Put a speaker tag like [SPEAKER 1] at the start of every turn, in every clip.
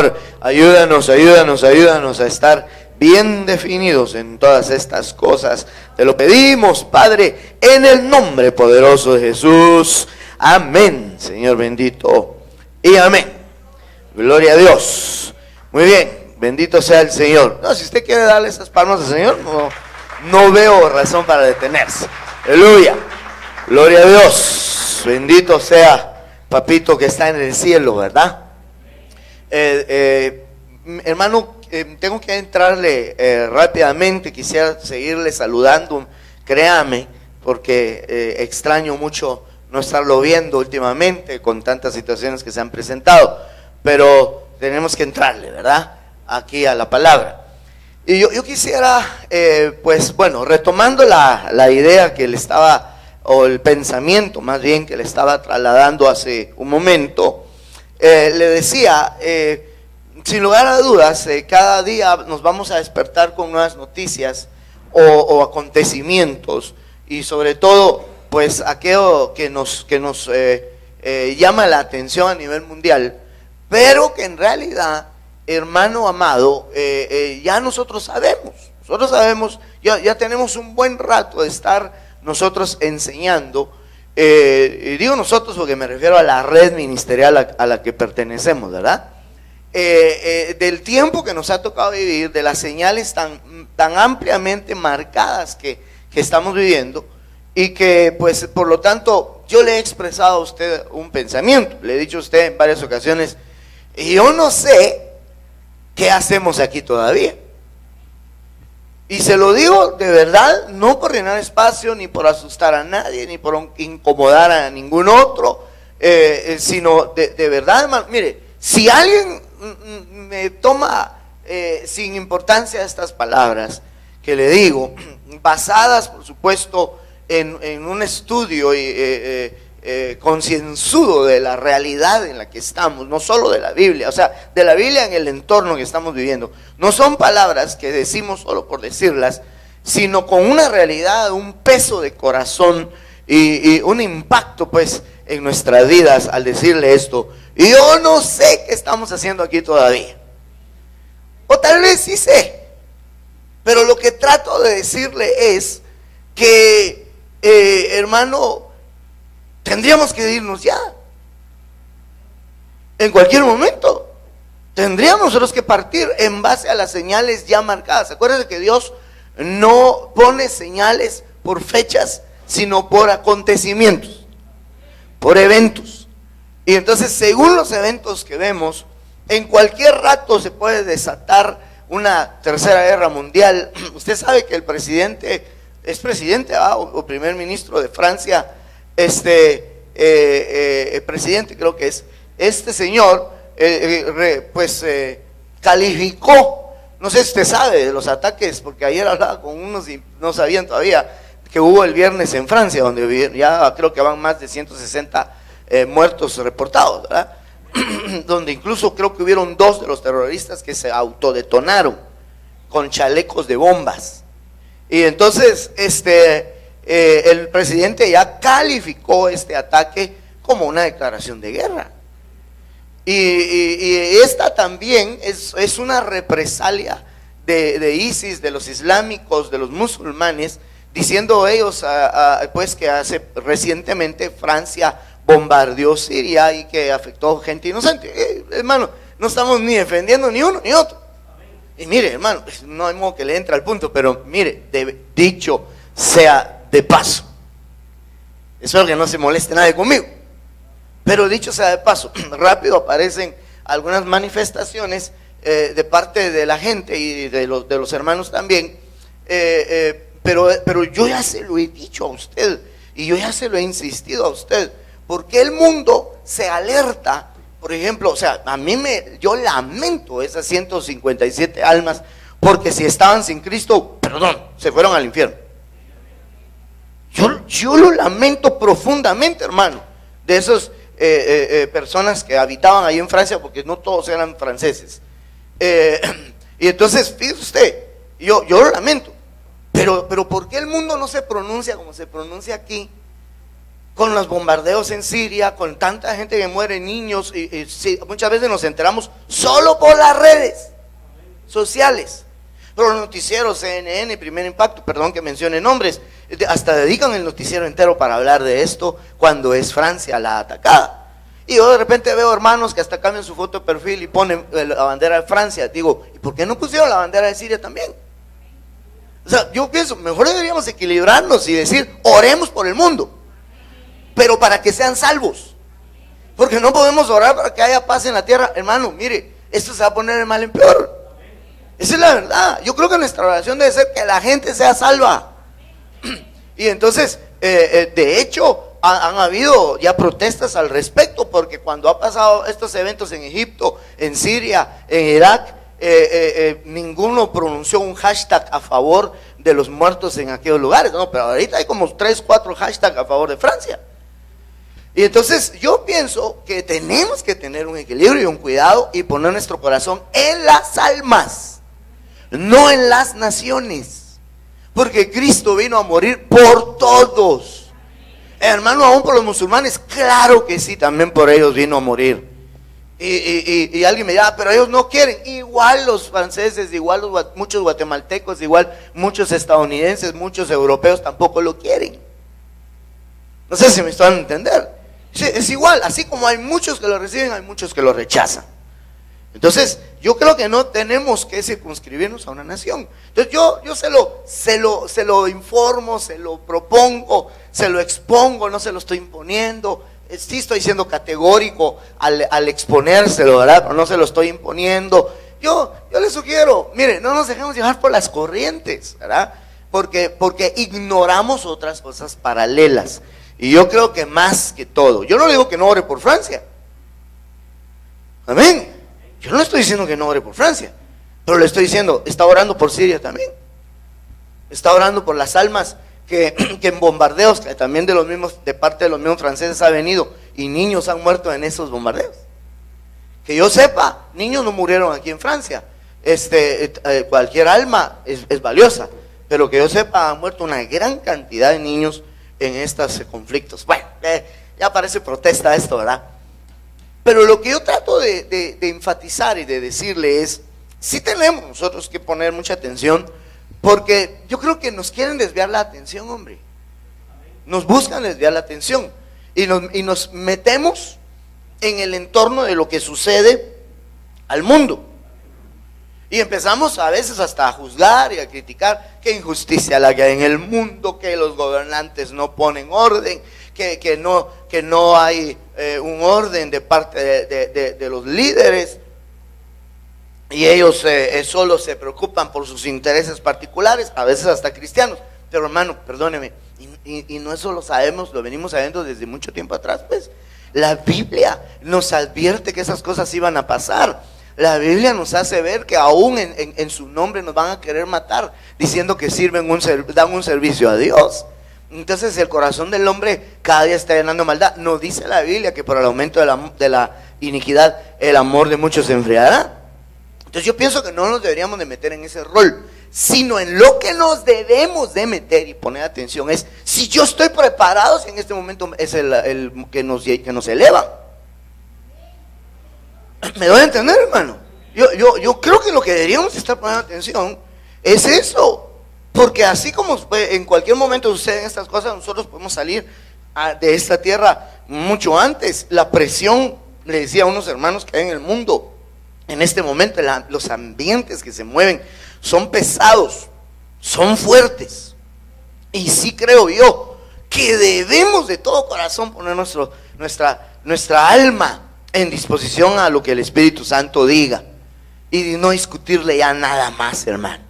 [SPEAKER 1] Señor, ayúdanos a estar bien definidos en todas estas cosas. Te lo pedimos, Padre, en el nombre poderoso de Jesús. Amén, Señor bendito, y amén. Gloria a Dios. Muy bien, bendito sea el Señor. No, si usted quiere darle esas palmas al Señor, no veo razón para detenerse. Aleluya. Gloria a Dios. Bendito sea Papito que está en el cielo, ¿verdad? Hermano, tengo que entrarle rápidamente. Quisiera seguirle saludando, créame, porque extraño mucho no estarlo viendo últimamente con tantas situaciones que se han presentado, pero tenemos que entrarle, ¿verdad?, aquí a la palabra. Y yo quisiera, pues bueno, retomando la idea que le estaba, o el pensamiento más bien que le estaba trasladando hace un momento, le decía, sin lugar a dudas, cada día nos vamos a despertar con nuevas noticias o acontecimientos, y sobre todo, pues aquello que nos llama la atención a nivel mundial, pero que en realidad, hermano amado, ya nosotros sabemos, ya tenemos un buen rato de estar nosotros enseñando, y digo nosotros porque me refiero a la red ministerial a la que pertenecemos, ¿verdad? Del tiempo que nos ha tocado vivir, de las señales tan ampliamente marcadas que estamos viviendo, y que pues por lo tanto yo le he expresado a usted un pensamiento, le he dicho a usted en varias ocasiones, y yo no sé qué hacemos aquí todavía, y se lo digo de verdad, no por llenar espacio, ni por asustar a nadie, ni por incomodar a ningún otro, sino de verdad, hermano. Mire, si alguien me toma sin importancia estas palabras que le digo, basadas por supuesto en un estudio concienzudo de la realidad en la que estamos, no solo de la Biblia, o sea, de la Biblia en el entorno que estamos viviendo. No son palabras que decimos solo por decirlas, sino con una realidad, un peso de corazón y un impacto pues en nuestras vidas al decirle esto. Y yo no sé qué estamos haciendo aquí todavía, o tal vez sí sé, pero lo que trato de decirle es que, hermano, tendríamos que irnos ya, en cualquier momento. Tendríamos nosotros que partir en base a las señales ya marcadas. Acuérdense que Dios no pone señales por fechas, sino por acontecimientos, por eventos. Y entonces, según los eventos que vemos, en cualquier rato se puede desatar una tercera guerra mundial. Usted sabe que el presidente, es presidente o primer ministro de Francia, presidente creo que es, este señor, calificó, no sé si usted sabe de los ataques, porque ayer hablaba con unos y no sabían todavía que hubo el viernes en Francia, donde ya creo que van más de 160 muertos reportados, ¿verdad? Donde incluso creo que hubieron 2 de los terroristas que se autodetonaron con chalecos de bombas. Y entonces el presidente ya calificó este ataque como una declaración de guerra. Y esta también es una represalia de ISIS, de los islámicos, de los musulmanes, diciendo ellos pues que recientemente Francia bombardeó Siria y que afectó gente inocente. Hermano, no estamos ni defendiendo ni uno ni otro. Y mire, hermano, no hay modo que le entre al punto, pero mire, dicho sea de paso, espero que no se moleste nadie conmigo, pero dicho sea de paso, rápido aparecen algunas manifestaciones de parte de la gente y de los hermanos también, pero yo ya se lo he dicho a usted y yo ya se lo he insistido a usted, porque el mundo se alerta. Por ejemplo, o sea, yo lamento esas 157 almas, porque si estaban sin Cristo, perdón, se fueron al infierno. Yo lo lamento profundamente, hermano, de esas personas que habitaban ahí en Francia, porque no todos eran franceses. Y entonces, fíjese usted, yo lo lamento, pero ¿por qué el mundo no se pronuncia como se pronuncia aquí? con los bombardeos en Siria, con tanta gente que muere, niños, y sí, muchas veces nos enteramos solo por las redes sociales. Pero los noticieros, CNN, Primer Impacto, perdón que mencione nombres, hasta dedican el noticiero entero para hablar de esto cuando es Francia la atacada. Y yo de repente veo hermanos que hasta cambian su foto de perfil y ponen la bandera de Francia. Digo, ¿y por qué no pusieron la bandera de Siria también? O sea, yo pienso, mejor deberíamos equilibrarnos y decir, oremos por el mundo, pero para que sean salvos. Porque no podemos orar para que haya paz en la tierra. Hermano, mire, esto se va a poner de mal en peor. Esa es la verdad. Yo creo que nuestra oración debe ser que la gente sea salva. Y entonces, de hecho, han habido ya protestas al respecto, porque cuando ha pasado estos eventos en Egipto, en Siria, en Irak, ninguno pronunció un hashtag a favor de los muertos en aquellos lugares, no, pero ahorita hay como 3, 4 hashtags a favor de Francia. Y entonces yo pienso que tenemos que tener un equilibrio y un cuidado y poner nuestro corazón en las almas, no en las naciones, porque Cristo vino a morir por todos. Hermano, aún por los musulmanes, claro que sí, también por ellos vino a morir. Y alguien me dirá, pero ellos no quieren. Igual los franceses, igual muchos guatemaltecos, igual muchos estadounidenses, muchos europeos tampoco lo quieren. No sé si me están a entender. Sí, es igual, así como hay muchos que lo reciben, hay muchos que lo rechazan. Entonces, yo creo que no tenemos que circunscribirnos a una nación. Entonces, yo se lo informo, se lo propongo, se lo expongo, no se lo estoy imponiendo. Sí estoy siendo categórico al exponérselo, ¿verdad? Pero no se lo estoy imponiendo. Yo les sugiero, mire, no nos dejemos llevar por las corrientes, ¿verdad? Porque ignoramos otras cosas paralelas. Y yo creo que más que todo, yo no le digo que no ore por Francia. Amén. Yo no estoy diciendo que no ore por Francia, pero le estoy diciendo, está orando por Siria también. Está orando por las almas que en bombardeos, que también de parte de los mismos franceses ha venido, y niños han muerto en esos bombardeos. Que yo sepa, niños no murieron aquí en Francia. Cualquier alma es valiosa, pero que yo sepa, han muerto una gran cantidad de niños en estos conflictos. Bueno, ya parece protesta esto, ¿verdad? Pero lo que yo trato de enfatizar y de decirle es, sí tenemos nosotros que poner mucha atención, porque yo creo que nos quieren desviar la atención, hombre. Nos buscan desviar la atención y nos metemos en el entorno de lo que sucede al mundo. Y empezamos a veces hasta a juzgar y a criticar qué injusticia la que hay en el mundo, que los gobernantes no ponen orden, que no hay un orden de parte de los líderes, y ellos solo se preocupan por sus intereses particulares, a veces hasta cristianos. Pero hermano, perdóneme, y no eso lo sabemos, lo venimos sabiendo desde mucho tiempo atrás, pues. La Biblia nos advierte que esas cosas iban a pasar. La Biblia nos hace ver que aún en su nombre nos van a querer matar, diciendo que dan un servicio a Dios. Entonces el corazón del hombre cada día está llenando de maldad. Nos dice la Biblia que por el aumento de la iniquidad el amor de muchos se enfriará. Entonces yo pienso que no nos deberíamos de meter en ese rol, sino en lo que nos debemos de meter y poner atención es si yo estoy preparado, si en este momento es el que nos eleva. ¿Me doy a entender, hermano? Yo creo que lo que deberíamos estar poniendo atención es eso, porque así como en cualquier momento suceden estas cosas, nosotros podemos salir de esta tierra mucho antes. La presión, le decía a unos hermanos que hay en el mundo en este momento, los ambientes que se mueven son pesados, son fuertes, y sí creo yo que debemos de todo corazón poner nuestra alma en disposición a lo que el Espíritu Santo diga y no discutirle ya nada más, hermano.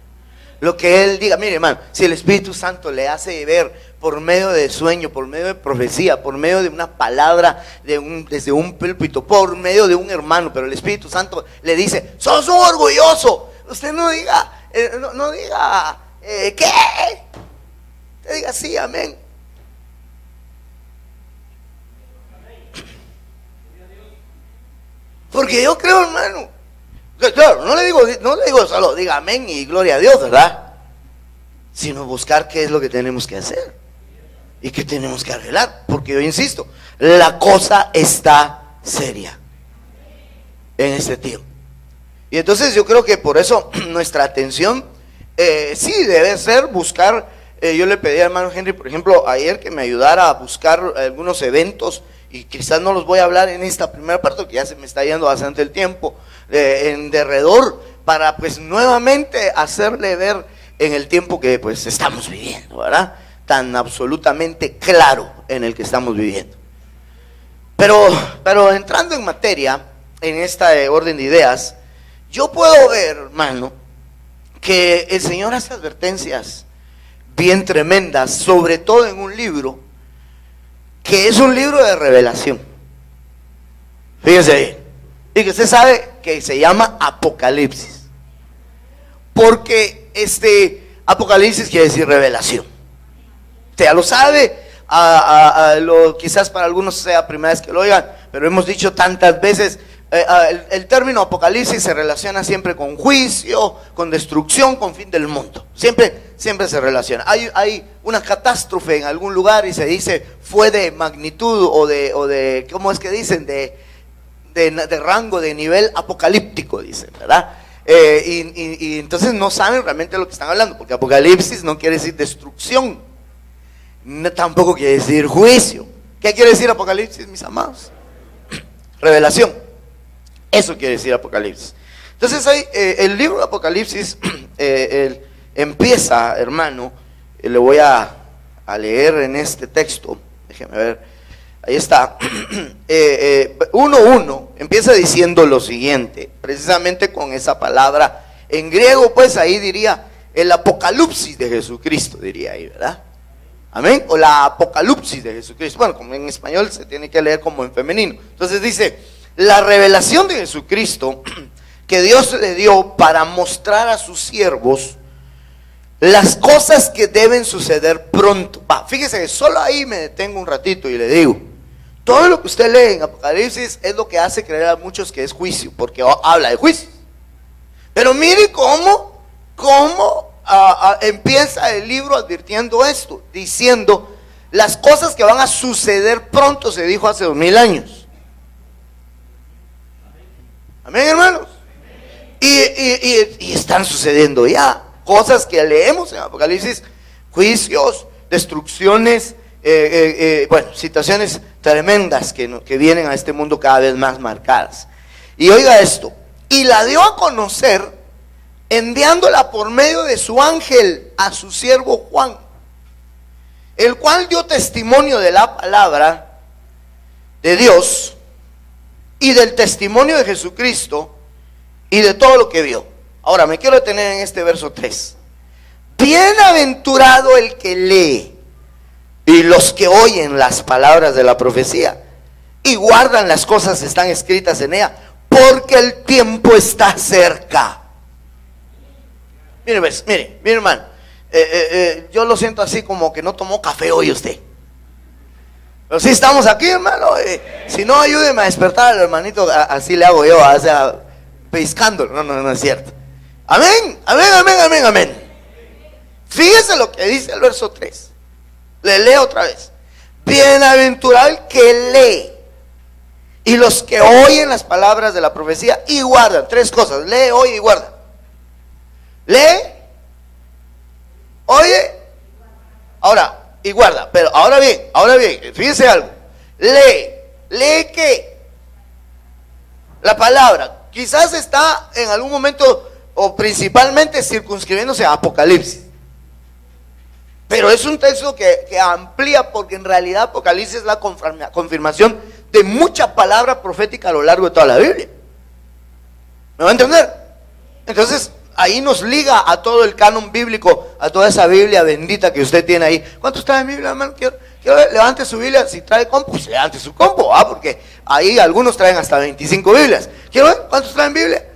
[SPEAKER 1] Lo que Él diga, mire, hermano, si el Espíritu Santo le hace ver por medio de sueño, por medio de profecía, por medio de una palabra desde un púlpito, por medio de un hermano, pero el Espíritu Santo le dice, sos un orgulloso, usted no diga, no diga, ¿qué? Usted diga sí, amén. Porque yo creo, hermano, claro, no le digo solo diga amén y gloria a Dios, ¿verdad? Sino buscar qué es lo que tenemos que hacer. y que tenemos que arreglar, porque yo insisto, la cosa está seria en este tiempo. Y entonces yo creo que por eso nuestra atención sí debe ser buscar. Yo le pedí al hermano Henry, por ejemplo, ayer, que me ayudara a buscar algunos eventos, y quizás no los voy a hablar en esta primera parte, porque ya se me está yendo bastante el tiempo en derredor, para pues nuevamente hacerle ver en el tiempo que pues estamos viviendo, ¿verdad? Tan absolutamente claro en el que estamos viviendo. Pero entrando en materia, en esta orden de ideas, yo puedo ver, hermano, que el Señor hace advertencias bien tremendas, sobre todo en un libro que es un libro de revelación. Fíjense bien, y que usted sabe que se llama Apocalipsis, porque Apocalipsis quiere decir revelación. Usted ya lo sabe, quizás para algunos sea primera vez que lo oigan, pero hemos dicho tantas veces. El término Apocalipsis se relaciona siempre con juicio, con destrucción, con fin del mundo. Siempre se relaciona. Hay una catástrofe en algún lugar y se dice fue de magnitud o de ¿cómo es que dicen? De rango, de nivel apocalíptico, dicen, ¿verdad? Y entonces no saben realmente de lo que están hablando, porque Apocalipsis no quiere decir destrucción, tampoco quiere decir juicio. ¿Qué quiere decir Apocalipsis, mis amados? Revelación. Eso quiere decir Apocalipsis. Entonces el libro de Apocalipsis empieza, hermano, le voy a leer en este texto, déjeme ver, ahí está, 1:1, empieza diciendo lo siguiente, precisamente con esa palabra, en griego pues ahí diría, el Apocalipsis de Jesucristo, diría ahí, ¿verdad? Amén, o la Apocalipsis de Jesucristo. Bueno, como en español se tiene que leer como en femenino. Entonces dice, la revelación de Jesucristo que Dios le dio para mostrar a sus siervos las cosas que deben suceder pronto. Fíjese que solo ahí me detengo un ratito y le digo, todo lo que usted lee en Apocalipsis es lo que hace creer a muchos que es juicio, porque habla de juicio. Pero mire cómo empieza el libro advirtiendo esto, diciendo las cosas que van a suceder pronto, se dijo hace 2000 años. Amén, hermanos. Y están sucediendo ya cosas que leemos en Apocalipsis, juicios, destrucciones, bueno, situaciones tremendas que vienen a este mundo cada vez más marcadas. Y oiga esto, y la dio a conocer enviándola por medio de su ángel a su siervo Juan, el cual dio testimonio de la palabra de Dios y del testimonio de Jesucristo y de todo lo que vio. Ahora me quiero detener en este verso 3. Bienaventurado el que lee y los que oyen las palabras de la profecía y guardan las cosas que están escritas en ella, porque el tiempo está cerca. Mire, mire hermano, yo lo siento así como que no tomó café hoy usted. Pero sí estamos aquí, hermano. Si no, ayúdeme a despertar al hermanito, así le hago yo, o sea, pescándolo. No es cierto. Amén, amén. Fíjese lo que dice el verso 3. Le leo otra vez. Bienaventurado el que lee y los que oyen las palabras de la profecía y guardan. Tres cosas: lee, oye y guarda. Lee, oye, ahora y guarda. Pero ahora bien, fíjese algo. Lee ¿qué? La palabra. Quizás está en algún momento o principalmente circunscribiéndose a Apocalipsis, pero es un texto que amplía, porque en realidad Apocalipsis es la confirmación de mucha palabra profética a lo largo de toda la Biblia. ¿Me va a entender? Entonces ahí nos liga a todo el canon bíblico, a toda esa Biblia bendita que usted tiene ahí. ¿Cuántos traen Biblia, hermano? Quiero ver, levante su Biblia. Si trae compu, pues levante su compu, porque ahí algunos traen hasta 25 Biblias. Quiero ver, ¿cuántos traen Biblia?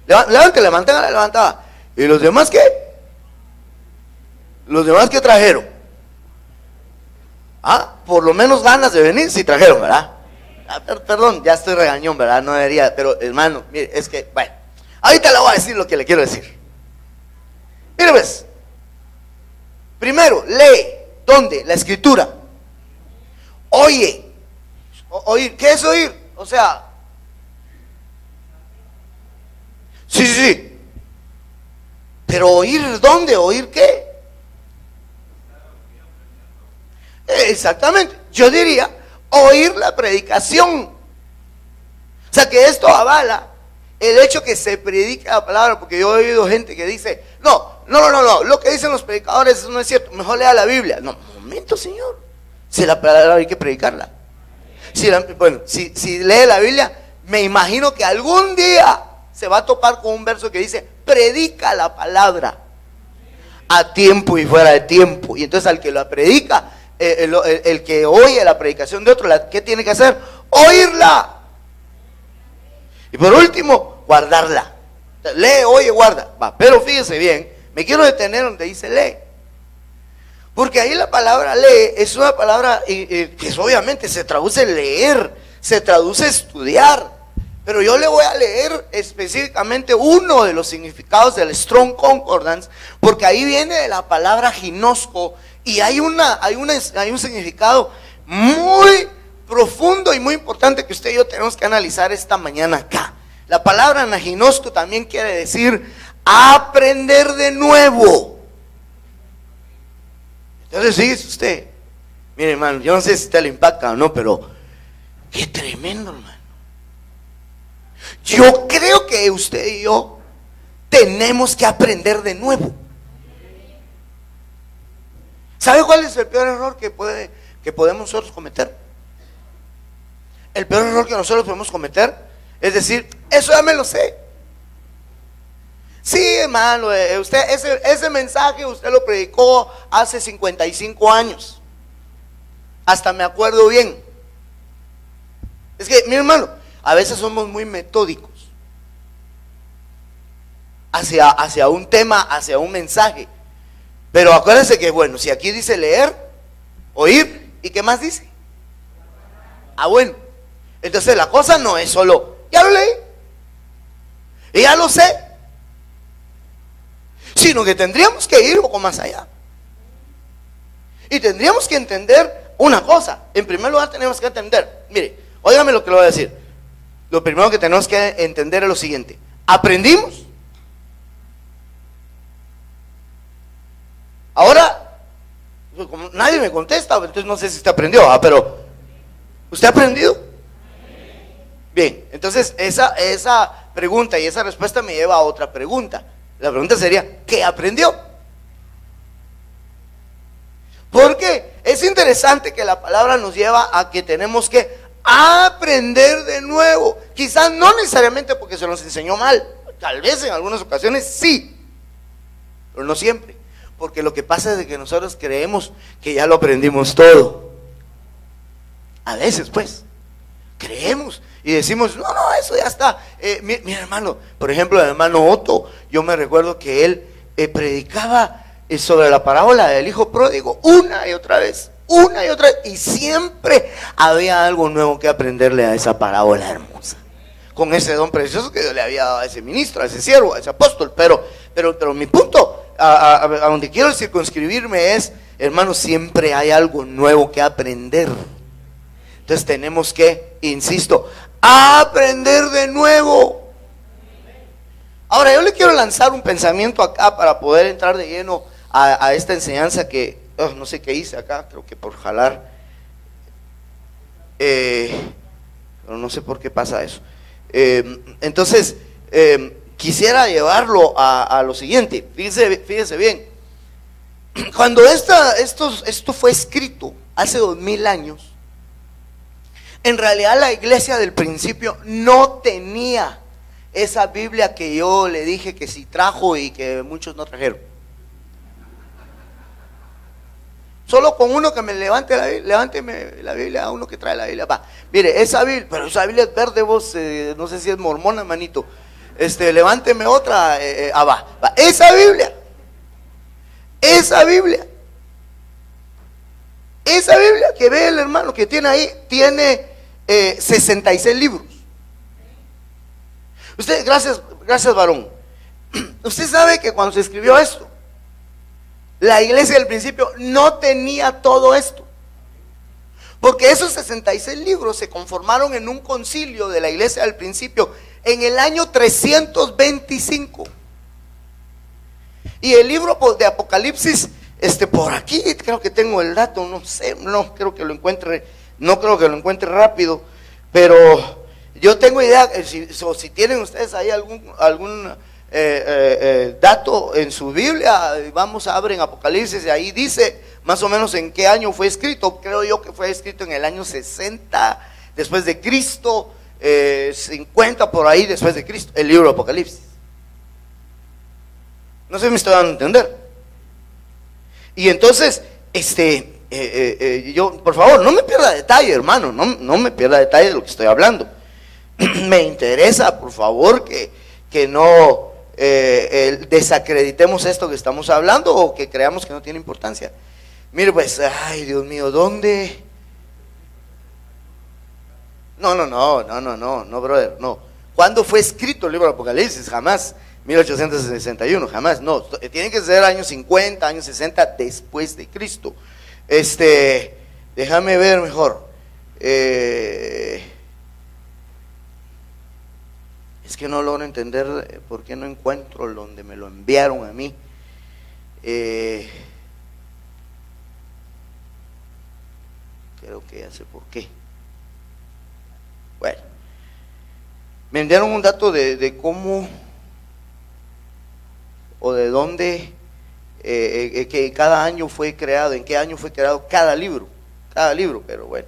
[SPEAKER 1] Levántela, manténgala levantada. ¿Y los demás qué? Los demás que trajeron. Por lo menos ganas de venir si trajeron, ¿verdad? Perdón, ya estoy regañón, ¿verdad? No debería, pero hermano, mire, es que, bueno, ahorita le voy a decir lo que le quiero decir. Mire, ves, primero, lee, ¿dónde? La escritura. oye. Oír, ¿qué es oír? O sea, sí. Pero oír, ¿dónde? ¿Oír qué? Exactamente. Yo diría oír la predicación. O sea, que esto avala el hecho que se predique la palabra, porque yo he oído gente que dice, no, lo que dicen los predicadores eso no es cierto, mejor lea la Biblia. No, momento, señor. Si la palabra hay que predicarla. Si lee la Biblia, me imagino que algún día se va a topar con un verso que dice, predica la palabra a tiempo y fuera de tiempo. Y entonces al que la predica, el que oye la predicación de otro, ¿qué tiene que hacer? Oírla. Y por último, guardarla. Lee, oye, guarda. Pero fíjese bien, me quiero detener donde dice lee. Porque ahí la palabra lee es una palabra que obviamente se traduce leer, se traduce estudiar. Pero yo le voy a leer específicamente uno de los significados del Strong Concordance, porque ahí viene de la palabra ginosco y hay un significado muy profundo y muy importante que usted y yo tenemos que analizar esta mañana acá. La palabra anaginosco también quiere decir aprender de nuevo. Entonces fíjese usted, mire hermano, yo no sé si usted le impacta o no, pero qué tremendo hermano. Yo creo que usted y yo tenemos que aprender de nuevo. ¿Sabe cuál es el peor error que podemos nosotros cometer? El peor error que nosotros podemos cometer es decir, eso ya me lo sé. Sí, hermano, usted ese mensaje usted lo predicó hace 55 años. Hasta me acuerdo bien. Es que, mi hermano, a veces somos muy metódicos hacia un tema, hacia un mensaje. Pero acuérdense que, bueno, si aquí dice leer, oír, ¿y qué más dice? Bueno, entonces la cosa no es solo, ya lo leí, y ya lo sé, sino que tendríamos que ir un poco más allá. Y tendríamos que entender una cosa. En primer lugar tenemos que entender, mire, óigame lo que le voy a decir. Lo primero que tenemos que entender es lo siguiente: ¿aprendimos? Ahora, como nadie me contesta, entonces no sé si usted aprendió, pero ¿usted ha aprendido? Bien, entonces esa pregunta y esa respuesta me lleva a otra pregunta. La pregunta sería, ¿qué aprendió? Porque es interesante que la palabra nos lleva a que tenemos que aprender de nuevo. Quizás no necesariamente porque se nos enseñó mal, tal vez en algunas ocasiones sí, pero no siempre. Porque lo que pasa es de que nosotros creemos que ya lo aprendimos todo. A veces pues creemos y decimos, no, eso ya está. Mi hermano, por ejemplo, el hermano Otto, yo me recuerdo que él predicaba sobre la parábola del hijo pródigo una y otra vez, y siempre había algo nuevo que aprenderle a esa parábola hermosa, con ese don precioso que Dios le había dado a ese ministro, a ese siervo, a ese apóstol. Pero mi punto, a donde quiero circunscribirme es, hermano, siempre hay algo nuevo que aprender. Entonces tenemos que, insisto, aprender de nuevo. Ahora yo le quiero lanzar un pensamiento acá para poder entrar de lleno a esta enseñanza que no sé qué hice acá, creo que por jalar, pero no sé por qué pasa eso. Entonces quisiera llevarlo a lo siguiente. Fíjese bien, cuando esto fue escrito hace 2000 años, en realidad la iglesia del principio no tenía esa Biblia que yo le dije que sí trajo y que muchos no trajeron. Solo con uno que me levánteme la Biblia, a uno que trae la Biblia. Va, mire, esa Biblia, pero esa Biblia es verde, vos, no sé si es mormona, manito. Levánteme otra, va. Esa Biblia que ve el hermano que tiene ahí, tiene 66 libros. Usted, gracias varón. Usted sabe que cuando se escribió esto, la iglesia del principio no tenía todo esto. Porque esos 66 libros se conformaron en un concilio de la iglesia del principio en el año 325. Y el libro de Apocalipsis, por aquí creo que tengo el dato, no sé, no creo que lo encuentre rápido, pero yo tengo idea, si tienen ustedes ahí algún dato en su Biblia, abren Apocalipsis y ahí dice más o menos en qué año fue escrito. Creo yo que fue escrito en el año 60 después de Cristo, 50 por ahí después de Cristo, el libro de Apocalipsis. No sé si me estoy dando a entender. Y entonces, yo, por favor, no me pierda detalle, hermano, no me pierda detalle de lo que estoy hablando. Me interesa, por favor, que no desacreditemos esto que estamos hablando o que creamos que no tiene importancia. Mire, pues, ay, Dios mío, ¿dónde? No, brother, no. ¿Cuándo fue escrito el libro de Apocalipsis? Jamás. 1861, jamás, no. Tiene que ser años 50, años 60 después de Cristo. Déjame ver mejor. Es que no logro entender por qué no encuentro donde me lo enviaron a mí. Creo que ya sé por qué. Bueno, me enviaron un dato de cómo o de dónde, que cada año fue creado, en qué año fue creado cada libro, pero bueno.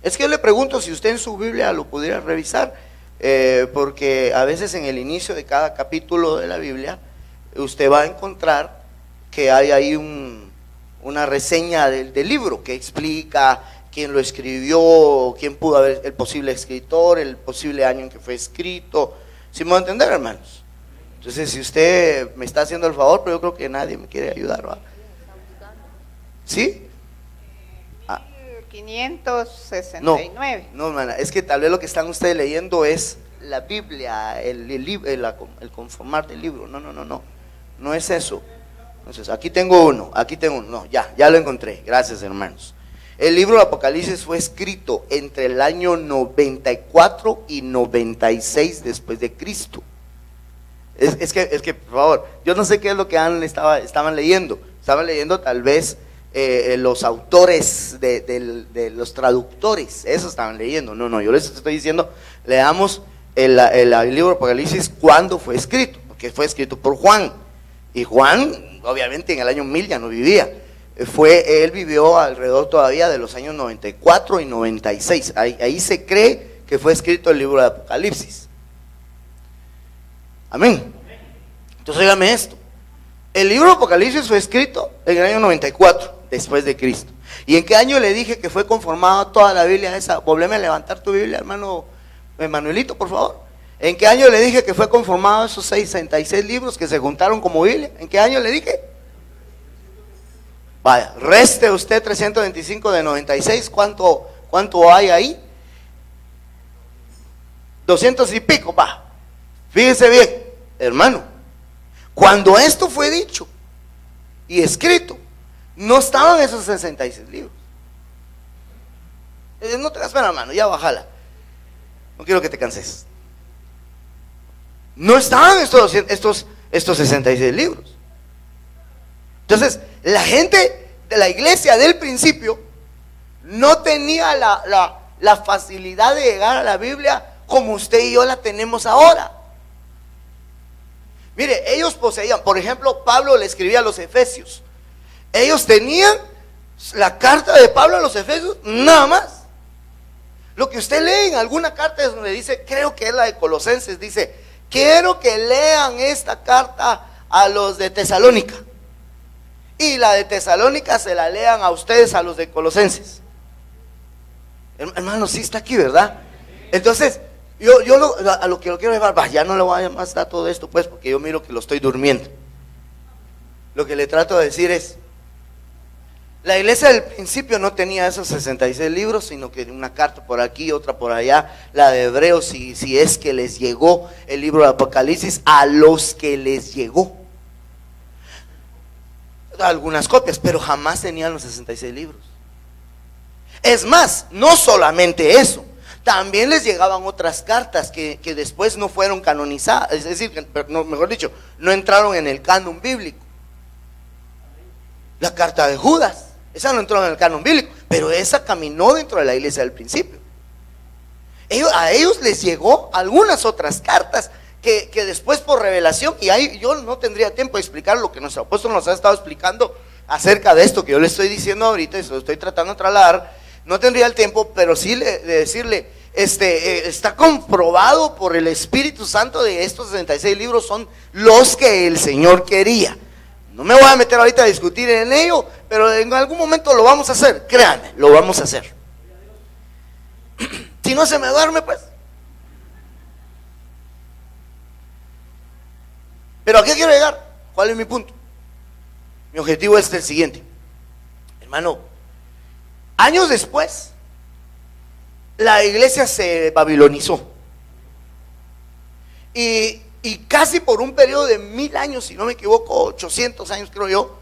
[SPEAKER 1] Es que yo le pregunto si usted en su Biblia lo pudiera revisar, porque a veces en el inicio de cada capítulo de la Biblia usted va a encontrar que hay ahí una reseña del libro que explica quién lo escribió, quién pudo haber, el posible escritor, el posible año en que fue escrito. ¿Sí me va a entender, hermanos? Entonces, si usted me está haciendo el favor, pero yo creo que nadie me quiere ayudar, ¿va? ¿Sí?
[SPEAKER 2] 1569.
[SPEAKER 1] No, hermana, es que tal vez lo que están ustedes leyendo es la Biblia, el conformar del libro. No es eso. Entonces, aquí tengo uno, no, ya lo encontré, gracias, hermanos. El libro de Apocalipsis fue escrito entre el año 94 y 96 después de Cristo. Es que, por favor, yo no sé qué es lo que estaban leyendo. Estaban leyendo tal vez los autores de los traductores, eso estaban leyendo. No, yo les estoy diciendo, leamos el libro de Apocalipsis cuando fue escrito, porque fue escrito por Juan. Y Juan, obviamente, en el año 1000 ya no vivía. Él vivió alrededor todavía de los años 94 y 96. Ahí se cree que fue escrito el libro de Apocalipsis. Amén. Entonces, óigame esto. El libro de Apocalipsis fue escrito en el año 94 después de Cristo. ¿Y en qué año le dije que fue conformada toda la Biblia esa? Volveme a levantar tu Biblia, hermano Manuelito, por favor. ¿En qué año le dije que fue conformado esos 66 libros que se juntaron como Biblia? ¿En qué año le dije? Vaya, reste usted 325 de 96, ¿cuánto hay ahí? 200 y pico, va. Fíjese bien, hermano, cuando esto fue dicho y escrito, no estaban esos 66 libros. No te hagas pena, hermano, ya bájala. No quiero que te canses. No estaban estos 66 libros. Entonces, la gente de la iglesia del principio no tenía la facilidad de llegar a la Biblia como usted y yo la tenemos ahora. Mire, ellos poseían, por ejemplo, Pablo le escribía a los Efesios. Ellos tenían la carta de Pablo a los Efesios, nada más. Lo que usted lee en alguna carta es donde dice, creo que es la de Colosenses, dice, quiero que lean esta carta a los de Tesalónica. Y la de Tesalónica se la lean a ustedes, a los de Colosenses. Hermano, sí está aquí, ¿verdad? Entonces, yo a lo que lo quiero llevar, ya no le voy a más dar todo esto, pues, porque yo miro que lo estoy durmiendo. Lo que le trato de decir es, la iglesia del principio no tenía esos 66 libros, sino que una carta por aquí, otra por allá, la de Hebreos, si es que les llegó el libro de Apocalipsis, a los que les llegó. algunas copias, pero jamás tenían los 66 libros. Es más, no solamente eso, también les llegaban otras cartas que después no fueron canonizadas, es decir, mejor dicho, no entraron en el canon bíblico. La carta de Judas, esa no entró en el canon bíblico, pero esa caminó dentro de la iglesia del principio. A ellos les llegó algunas otras cartas que después por revelación, y ahí yo no tendría tiempo de explicar lo que nuestro apóstol nos ha estado explicando acerca de esto que yo le estoy diciendo ahorita y se lo estoy tratando de trasladar. No tendría el tiempo, pero sí de decirle, está comprobado por el Espíritu Santo de estos 66 libros son los que el Señor quería. No me voy a meter ahorita a discutir en ello, pero en algún momento lo vamos a hacer, créanme, lo vamos a hacer. Si no se me duerme, pues. Pero ¿a qué quiero llegar? ¿Cuál es mi punto? Mi objetivo es el siguiente, hermano. Años después, la iglesia se babilonizó. Y casi por un periodo de 1000 años, si no me equivoco, 800 años creo yo,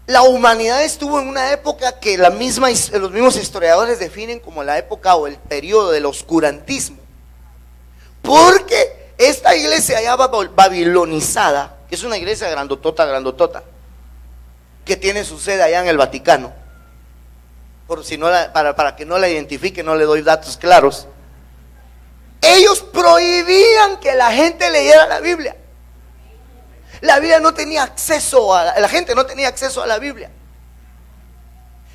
[SPEAKER 1] la humanidad estuvo en una época que los mismos historiadores definen como la época o el periodo del oscurantismo. Porque esta iglesia ya babilonizada, que es una iglesia grandotota, que tiene su sede allá en el Vaticano, para que no la identifique, no le doy datos claros. Ellos prohibían que la gente leyera la Biblia. La Biblia no tenía acceso la gente no tenía acceso a la Biblia.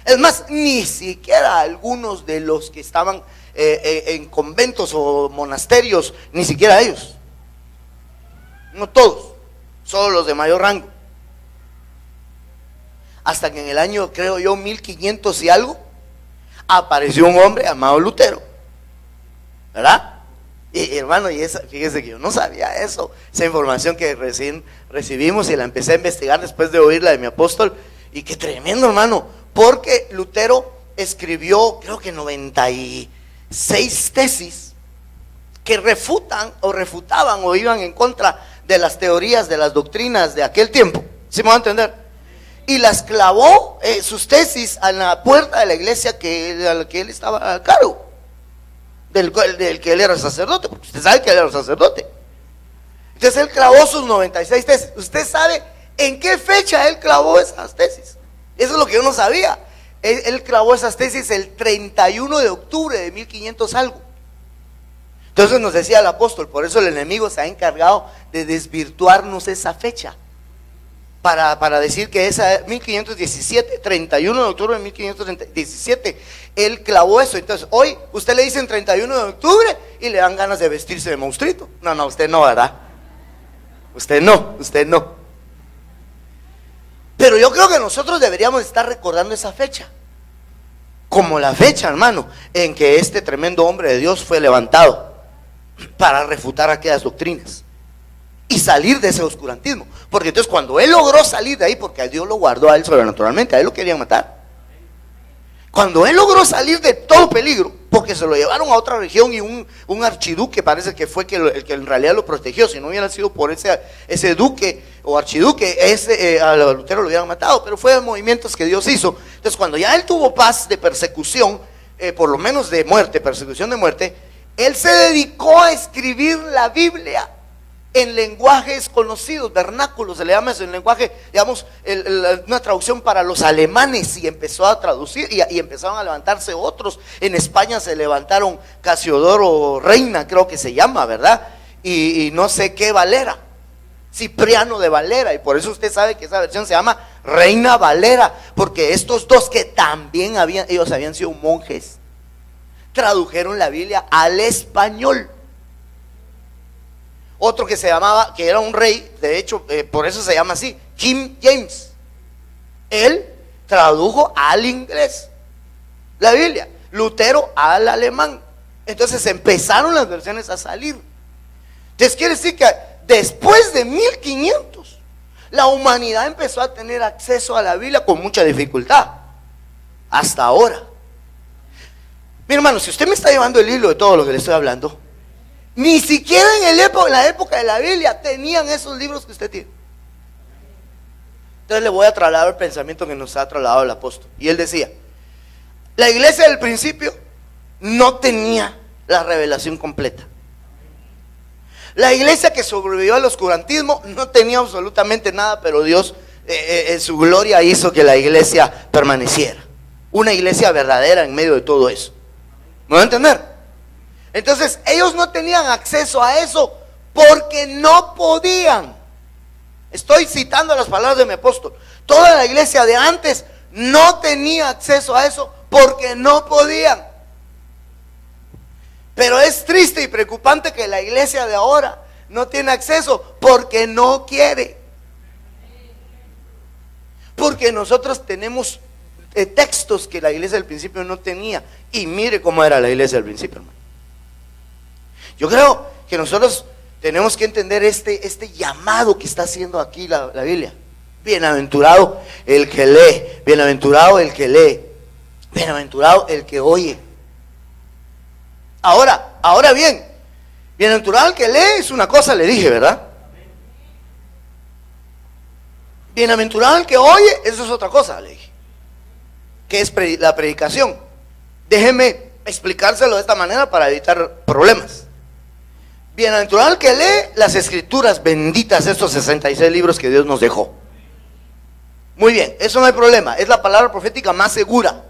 [SPEAKER 1] Es más, ni siquiera algunos de los que estaban en conventos o monasterios, ni siquiera ellos. No todos, solo los de mayor rango. Hasta que en el año, creo yo, 1500 y algo, apareció un hombre llamado Lutero, ¿verdad? Y hermano, fíjese que yo no sabía eso, esa información que recién recibimos y la empecé a investigar después de oírla de mi apóstol. Y qué tremendo, hermano, porque Lutero escribió, creo que 96 tesis que refutaban o iban en contra de las teorías, de las doctrinas de aquel tiempo. ¿Sí me va a entender? Y las clavó, sus tesis, a la puerta de la iglesia a la que él estaba a cargo, del que él era sacerdote, porque usted sabe que él era sacerdote. Entonces él clavó sus 96 tesis. ¿Usted sabe en qué fecha él clavó esas tesis? Eso es lo que yo no sabía. Él clavó esas tesis el 31 de octubre de 1500 algo. Entonces nos decía el apóstol, por eso el enemigo se ha encargado de desvirtuarnos esa fecha, para decir que esa 1517, 31 de octubre de 1517, él clavó eso. Entonces hoy usted le dicen 31 de octubre y le dan ganas de vestirse de monstruito. No, usted no, ¿verdad? Usted no. Pero yo creo que nosotros deberíamos estar recordando esa fecha como la fecha, hermano, en que este tremendo hombre de Dios fue levantado para refutar aquellas doctrinas y salir de ese oscurantismo. Porque entonces cuando él logró salir de ahí, porque a Dios lo guardó a él sobrenaturalmente, a él lo querían matar. Cuando él logró salir de todo peligro, porque se lo llevaron a otra región y un archiduque parece que fue el que en realidad lo protegió. Si no hubiera sido por ese duque o archiduque, a Lutero lo hubieran matado. Pero fue movimientos que Dios hizo. Entonces cuando ya él tuvo paz de persecución, por lo menos de muerte, persecución de muerte, él se dedicó a escribir la Biblia en lenguajes conocidos, vernáculos, se le llama eso, en lenguaje, digamos, una traducción para los alemanes, y empezó a traducir, y empezaron a levantarse otros. En España se levantaron Casiodoro Reina, creo que se llama, ¿verdad? Y no sé qué Valera, Cipriano de Valera, y por eso usted sabe que esa versión se llama Reina Valera, porque estos dos que también ellos habían sido monjes, tradujeron la Biblia al español. Otro que era un rey, de hecho, por eso se llama así, King James. Él tradujo al inglés la Biblia, Lutero al alemán. Entonces empezaron las versiones a salir. Entonces quiere decir que después de 1500, la humanidad empezó a tener acceso a la Biblia con mucha dificultad, hasta ahora. Mi hermano, si usted me está llevando el hilo de todo lo que le estoy hablando, ni siquiera en la época de la Biblia tenían esos libros que usted tiene. Entonces le voy a trasladar el pensamiento que nos ha trasladado el apóstol. Y él decía, la iglesia del principio no tenía la revelación completa. La iglesia que sobrevivió al oscurantismo no tenía absolutamente nada, pero Dios en su gloria hizo que la iglesia permaneciera. Una iglesia verdadera en medio de todo eso. ¿Me van a entender? Entonces ellos no tenían acceso a eso porque no podían. Estoy citando las palabras de mi apóstol. Toda la iglesia de antes no tenía acceso a eso porque no podían. Pero es triste y preocupante que la iglesia de ahora no tiene acceso porque no quiere. Porque nosotros tenemos textos que la iglesia del principio no tenía. Y mire cómo era la iglesia del principio, hermano. Yo creo que nosotros tenemos que entender este llamado que está haciendo aquí la Biblia. Bienaventurado el que lee, bienaventurado el que lee, bienaventurado el que oye. Ahora bien, bienaventurado el que lee es una cosa, le dije, ¿verdad? Bienaventurado el que oye, eso es otra cosa, le dije, que es la predicación. Déjeme explicárselo de esta manera para evitar problemas. Bienaventurado el que lee las escrituras benditas, estos 66 libros que Dios nos dejó. Muy bien, eso no hay problema, es la palabra profética más segura.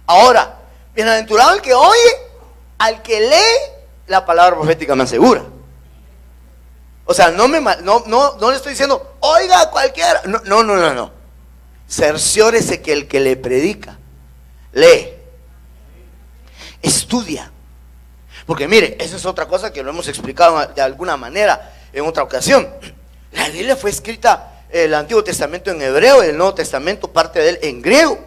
[SPEAKER 1] Ahora, bienaventurado el que oye, al que lee la palabra profética más segura. O sea, no le estoy diciendo, oiga cualquiera. No. Cerciórese que el que le predica, lee, estudia. Porque mire, eso es otra cosa que lo hemos explicado de alguna manera en otra ocasión. La Biblia fue escrita, el Antiguo Testamento en hebreo, el Nuevo Testamento, parte de él en griego.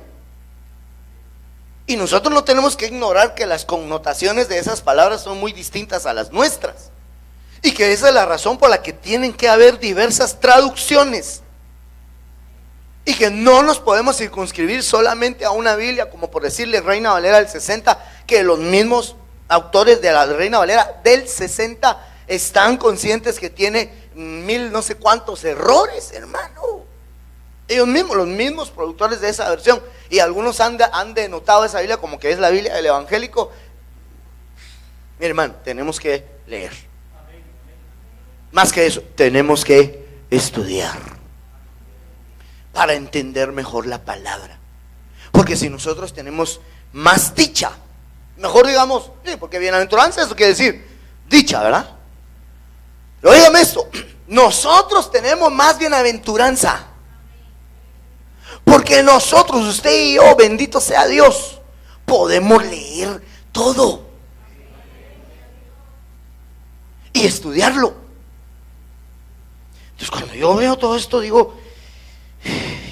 [SPEAKER 1] Y nosotros no tenemos que ignorar que las connotaciones de esas palabras son muy distintas a las nuestras. Y que esa es la razón por la que tienen que haber diversas traducciones. Y que no nos podemos circunscribir solamente a una Biblia, como por decirle Reina Valera del 60, que los mismos autores de la Reina Valera del 60 están conscientes que tiene 1000 no sé cuántos errores, hermano. Ellos mismos, los mismos productores de esa versión, y algunos han denotado esa Biblia como que es la Biblia del evangélico. Mi hermano, tenemos que leer. Más que eso, tenemos que estudiar para entender mejor la palabra. Porque si nosotros tenemos más dicha, mejor digamos, sí, porque bienaventuranza eso quiere decir dicha, ¿verdad? Pero dígame esto, nosotros tenemos más bienaventuranza. Porque nosotros, usted y yo, bendito sea Dios, podemos leer todo y estudiarlo. Entonces cuando yo veo todo esto digo,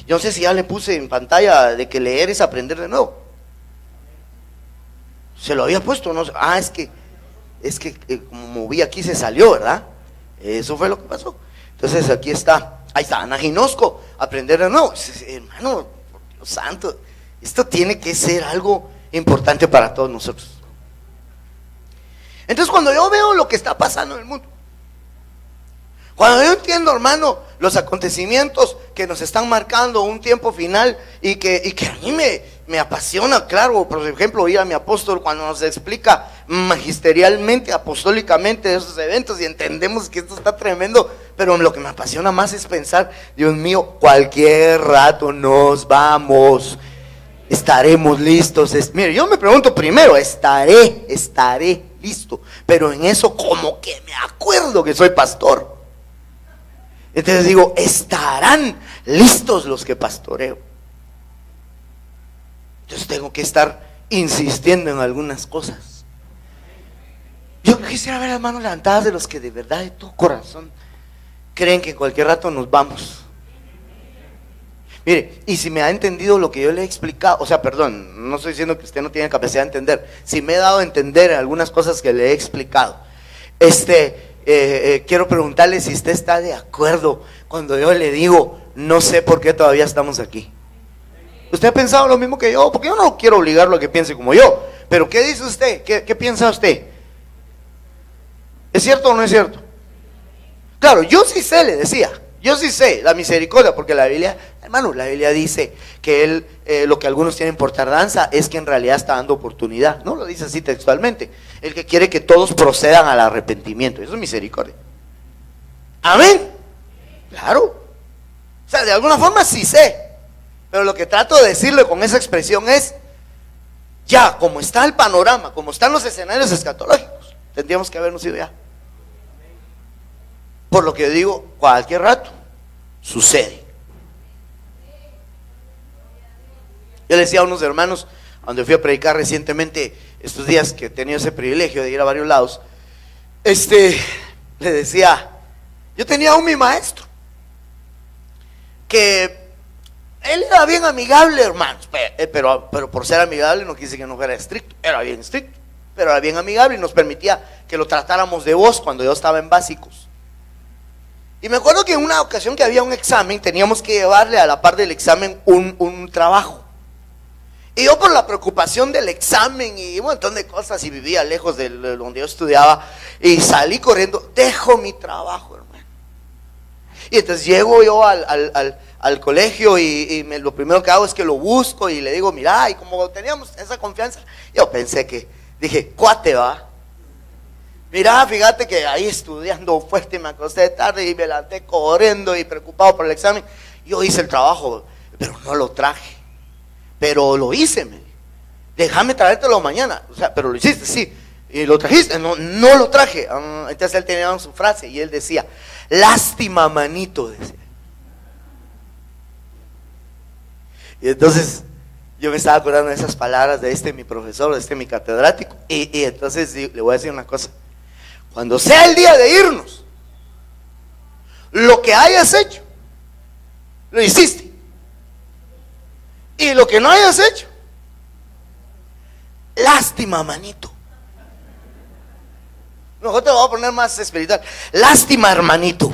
[SPEAKER 1] yo no sé si ya le puse en pantalla de que leer es aprender de nuevo. Se lo había puesto, no sé. Es que como vi aquí se salió, ¿verdad? Eso fue lo que pasó. Entonces aquí está. Ahí está, Anaginosco, aprender de nuevo. Hermano, por Dios santo, esto tiene que ser algo importante para todos nosotros. Entonces cuando yo veo lo que está pasando en el mundo, cuando yo entiendo, hermano, los acontecimientos que nos están marcando un tiempo final y que a mí me apasiona, claro, por ejemplo, oír a mi apóstol cuando nos explica magisterialmente, apostólicamente esos eventos y entendemos que esto está tremendo, pero lo que me apasiona más es pensar, Dios mío, cualquier rato nos vamos, estaremos listos. Mire, yo me pregunto primero, estaré listo, pero en eso como que me acuerdo que soy pastor. Entonces digo, estarán listos los que pastoreo. Entonces tengo que estar insistiendo en algunas cosas. Yo quisiera ver las manos levantadas de los que de verdad, de todo corazón, creen que en cualquier rato nos vamos. Mire, y si me ha entendido lo que yo le he explicado, o sea, perdón, no estoy diciendo que usted no tiene capacidad de entender, si me he dado a entender algunas cosas que le he explicado, quiero preguntarle si usted está de acuerdo cuando yo le digo, no sé por qué todavía estamos aquí. ¿Usted ha pensado lo mismo que yo? Porque yo no quiero obligarlo a que piense como yo, pero ¿qué dice usted? ¿Qué piensa usted? ¿Es cierto o no es cierto? Claro, yo sí sé, le decía, Yo sí sé la misericordia, porque la Biblia, hermano, la Biblia dice que Él, lo que algunos tienen por tardanza es que en realidad está dando oportunidad. No lo dice así textualmente. El que quiere que todos procedan al arrepentimiento. Eso es misericordia. Amén. Claro. O sea, de alguna forma sí sé. Pero lo que trato de decirle con esa expresión es, ya, como está el panorama, como están los escenarios escatológicos, tendríamos que habernos ido ya. Por lo que yo digo, cualquier rato sucede. Yo le decía a unos hermanos, donde fui a predicar recientemente, estos días que he tenido ese privilegio de ir a varios lados, le decía, yo tenía mi maestro, que él era bien amigable, hermanos, pero por ser amigable no quise que no fuera estricto, era bien estricto, pero era bien amigable y nos permitía que lo tratáramos de vos cuando yo estaba en básicos. Y me acuerdo que en una ocasión que había un examen, teníamos que llevarle a la par del examen un trabajo. Y yo, por la preocupación del examen y un montón de cosas, y vivía lejos de donde yo estudiaba, y salí corriendo, dejo mi trabajo, hermano. Y entonces llego yo al colegio y lo primero que hago es que lo busco y le digo, mira, y como teníamos esa confianza, yo pensé que, dije, cuate va. Mira, fíjate que ahí estudiando fuerte me acosté tarde y me levanté corriendo y preocupado por el examen. Yo hice el trabajo, pero no lo traje. Pero lo hice, me dijo. Déjame traértelo mañana. O sea, pero lo hiciste, sí. ¿Y lo trajiste? No, no lo traje. Entonces él tenía su frase y él decía, lástima, manito, decía. Y entonces yo me estaba acordando de esas palabras de mi profesor, de mi catedrático. Y entonces le voy a decir una cosa. Cuando sea el día de irnos, lo que hayas hecho, lo hiciste. Y lo que no hayas hecho, lástima, manito. No, te voy a poner más espiritual. Lástima, hermanito.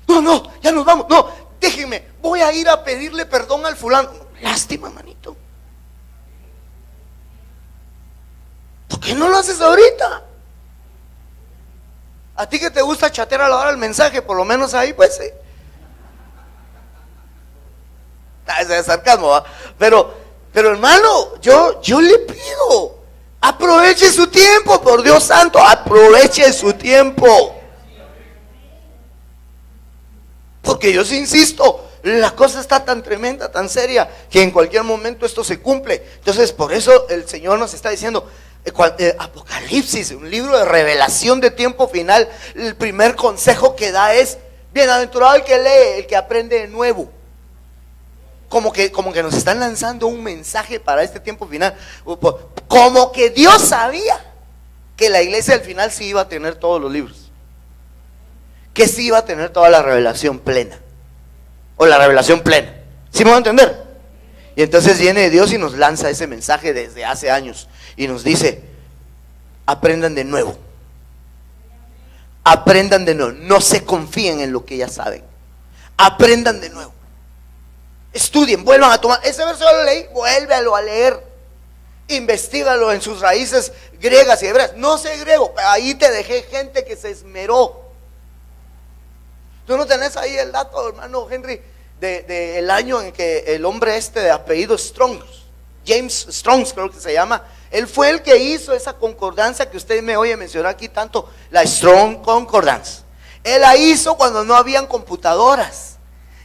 [SPEAKER 1] No, ya nos vamos. No, déjenme, voy a ir a pedirle perdón al fulano. Lástima, manito. ¿Por qué no lo haces ahorita? A ti que te gusta chatear a la hora del mensaje, por lo menos ahí, pues sí. Ese es sarcasmo, ¿va? Pero hermano, yo le pido, aproveche su tiempo, por Dios santo, aproveche su tiempo. Porque yo sí insisto, la cosa está tan tremenda, tan seria, que en cualquier momento esto se cumple. Entonces, por eso el Señor nos está diciendo, Apocalipsis, un libro de revelación de tiempo final, el primer consejo que da es, bienaventurado el que lee, el que aprende de nuevo. Como que nos están lanzando un mensaje para este tiempo final. Como que Dios sabía que la iglesia al final sí iba a tener todos los libros, que sí iba a tener toda la revelación plena, o la revelación plena. ¿Sí me van a entender? Y entonces viene Dios y nos lanza ese mensaje desde hace años y nos dice, aprendan de nuevo. Aprendan de nuevo. No se confíen en lo que ya saben. Aprendan de nuevo. Estudien, vuelvan a tomar. Ese verso ya lo leí, vuélvelo a leer. Investígalo en sus raíces griegas y hebreas. No sé griego, pero ahí te dejé gente que se esmeró. Tú no tenés ahí el dato, hermano Henry, el año en que el hombre de apellido Strong, James Strong creo que se llama, él fue el que hizo esa concordancia que usted me oye mencionar aquí tanto, la Strong Concordance. Él la hizo cuando no habían computadoras.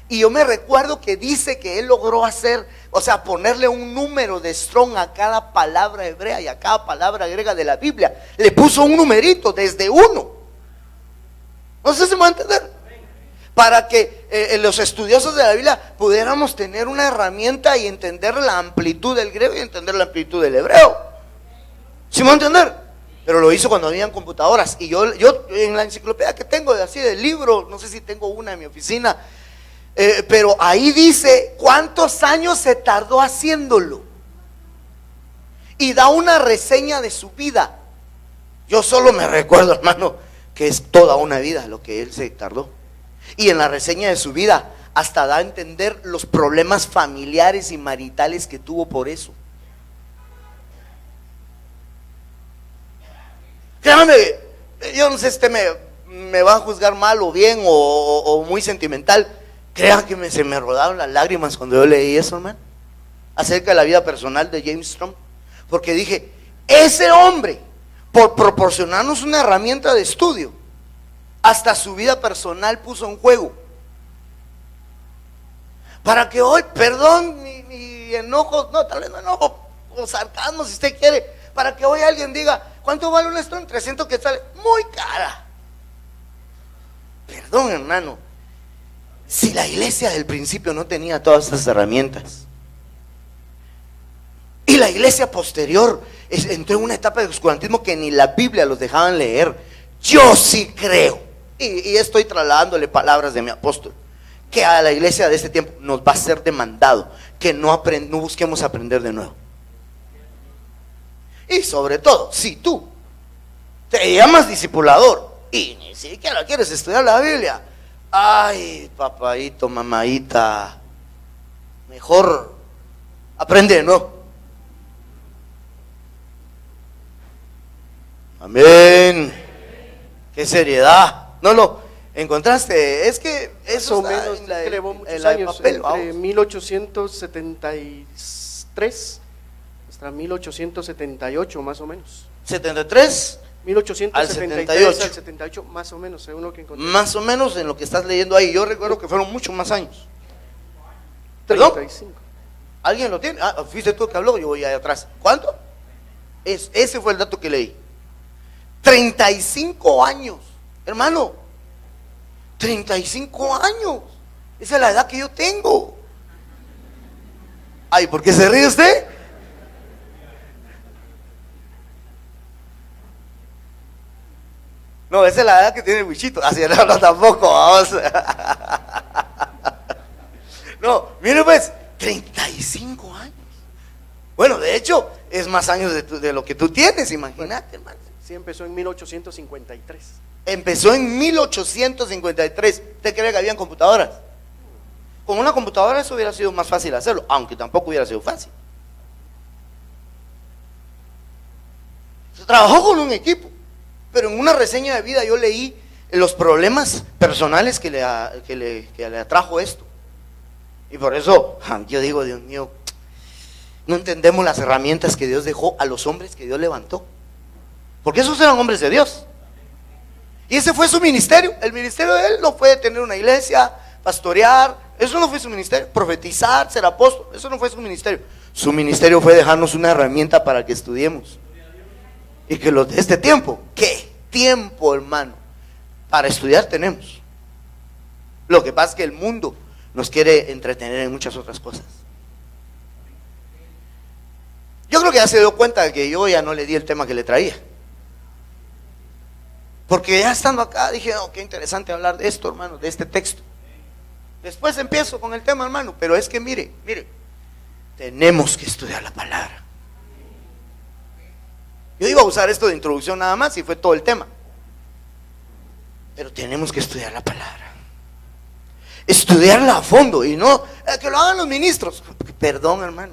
[SPEAKER 1] Y yo me recuerdo que dice que él logró hacer, o sea, ponerle un número de Strong a cada palabra hebrea y a cada palabra griega de la Biblia. Le puso un numerito desde 1. No sé si me va a entender. Para que los estudiosos de la Biblia pudiéramos tener una herramienta y entender la amplitud del griego y entender la amplitud del hebreo. ¿Sí me va a entender? Pero lo hizo cuando habían computadoras. Y yo en la enciclopedia que tengo así de libro, no sé si tengo una en mi oficina, pero ahí dice cuántos años se tardó haciéndolo y da una reseña de su vida. Yo solo me recuerdo, hermano, que es toda una vida lo que él se tardó. Y en la reseña de su vida hasta da a entender los problemas familiares y maritales que tuvo por eso. Créame, yo no sé si usted me va a juzgar mal o bien o muy sentimental. Crean que se me rodaron las lágrimas cuando yo leí eso, hermano, acerca de la vida personal de James Strong, porque dije, ese hombre, por proporcionarnos una herramienta de estudio, hasta su vida personal puso en juego, para que hoy, perdón, mi enojo, no, tal vez no enojo, o sarcasmo si usted quiere, para que hoy alguien diga, ¿cuánto vale un Strong? 300 quetzales, muy cara. Perdón, hermano, si la iglesia del principio no tenía todas estas herramientas, y la iglesia posterior entró en una etapa de oscurantismo que ni la Biblia los dejaban leer, yo sí creo, y estoy trasladándole palabras de mi apóstol, que a la iglesia de este tiempo nos va a ser demandado que no busquemos aprender de nuevo. Y sobre todo, si tú te llamas discipulador y ni siquiera quieres estudiar la Biblia, ay, papadito, mamadita, mejor aprende de nuevo. Amén. Qué seriedad. No lo encontraste. Es que eso
[SPEAKER 3] más o menos llevó muchos años, entre 1873 hasta 1878 más o menos.
[SPEAKER 1] 73
[SPEAKER 3] 1873 al 78 más o menos, según lo que encontré.
[SPEAKER 1] Más o menos en lo que estás leyendo ahí. Yo recuerdo que fueron muchos más años.
[SPEAKER 3] 35.
[SPEAKER 1] ¿Alguien lo tiene? Ah, fuiste tú el que habló, yo voy allá atrás. ¿Cuánto? Ese fue el dato que leí. 35 años, hermano, 35 años, esa es la edad que yo tengo. Ay, ¿por qué se ríe usted? No, esa es la edad que tiene el bichito, así no tampoco, vamos. No, mire pues, 35 años. Bueno, de hecho, es más años de lo que tú tienes, imagínate, hermano.
[SPEAKER 3] Sí, empezó en 1853.
[SPEAKER 1] Empezó en 1853. ¿Usted cree que habían computadoras? Con una computadora eso hubiera sido más fácil hacerlo, aunque tampoco hubiera sido fácil. Se trabajó con un equipo, pero en una reseña de vida yo leí los problemas personales que le atrajo esto. Y por eso yo digo, Dios mío, no entendemos las herramientas que Dios dejó a los hombres que Dios levantó. Porque esos eran hombres de Dios. Y ese fue su ministerio. El ministerio de él no fue tener una iglesia, pastorear. Eso no fue su ministerio. Profetizar, ser apóstol. Eso no fue su ministerio. Su ministerio fue dejarnos una herramienta para que estudiemos. Y que los de este tiempo, ¿qué tiempo, hermano? Para estudiar tenemos. Lo que pasa es que el mundo nos quiere entretener en muchas otras cosas. Yo creo que ya se dio cuenta de que yo ya no le di el tema que le traía. Porque ya estando acá dije, oh, qué interesante hablar de esto, hermano, de este texto. Después empiezo con el tema, hermano, pero es que mire, tenemos que estudiar la palabra. Yo iba a usar esto de introducción nada más y fue todo el tema. Pero tenemos que estudiar la palabra. Estudiarla a fondo y no que lo hagan los ministros. Perdón, hermano.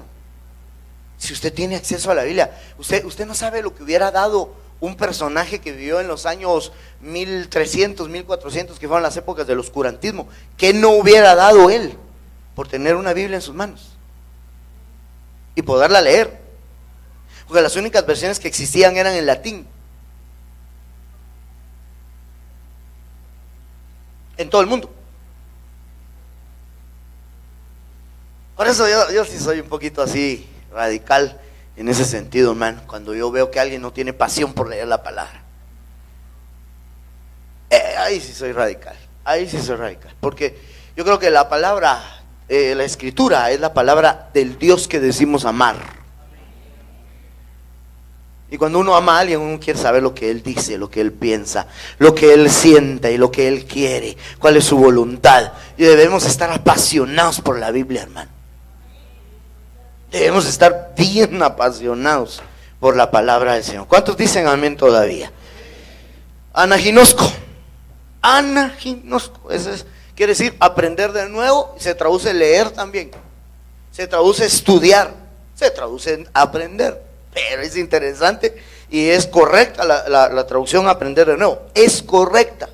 [SPEAKER 1] Si usted tiene acceso a la Biblia, usted no sabe lo que hubiera dado un personaje que vivió en los años 1300, 1400, que fueron las épocas del oscurantismo. ¿Qué no hubiera dado él por tener una Biblia en sus manos y poderla leer? Porque las únicas versiones que existían eran en latín en todo el mundo. Por eso yo sí soy un poquito así radical en ese sentido, hermano, cuando yo veo que alguien no tiene pasión por leer la palabra. Ahí sí soy radical, porque yo creo que la palabra, la escritura es la palabra del Dios que decimos amar. Y cuando uno ama a alguien, uno quiere saber lo que él dice, lo que él piensa, lo que él siente y lo que él quiere, cuál es su voluntad. Y debemos estar apasionados por la Biblia, hermano. Debemos estar bien apasionados por la palabra del Señor. ¿Cuántos dicen amén todavía? Anaginosco. Eso quiere decir aprender de nuevo. Se traduce leer también. Se traduce estudiar. Se traduce aprender. Pero es interesante y es correcta la traducción aprender de nuevo. Es correcta.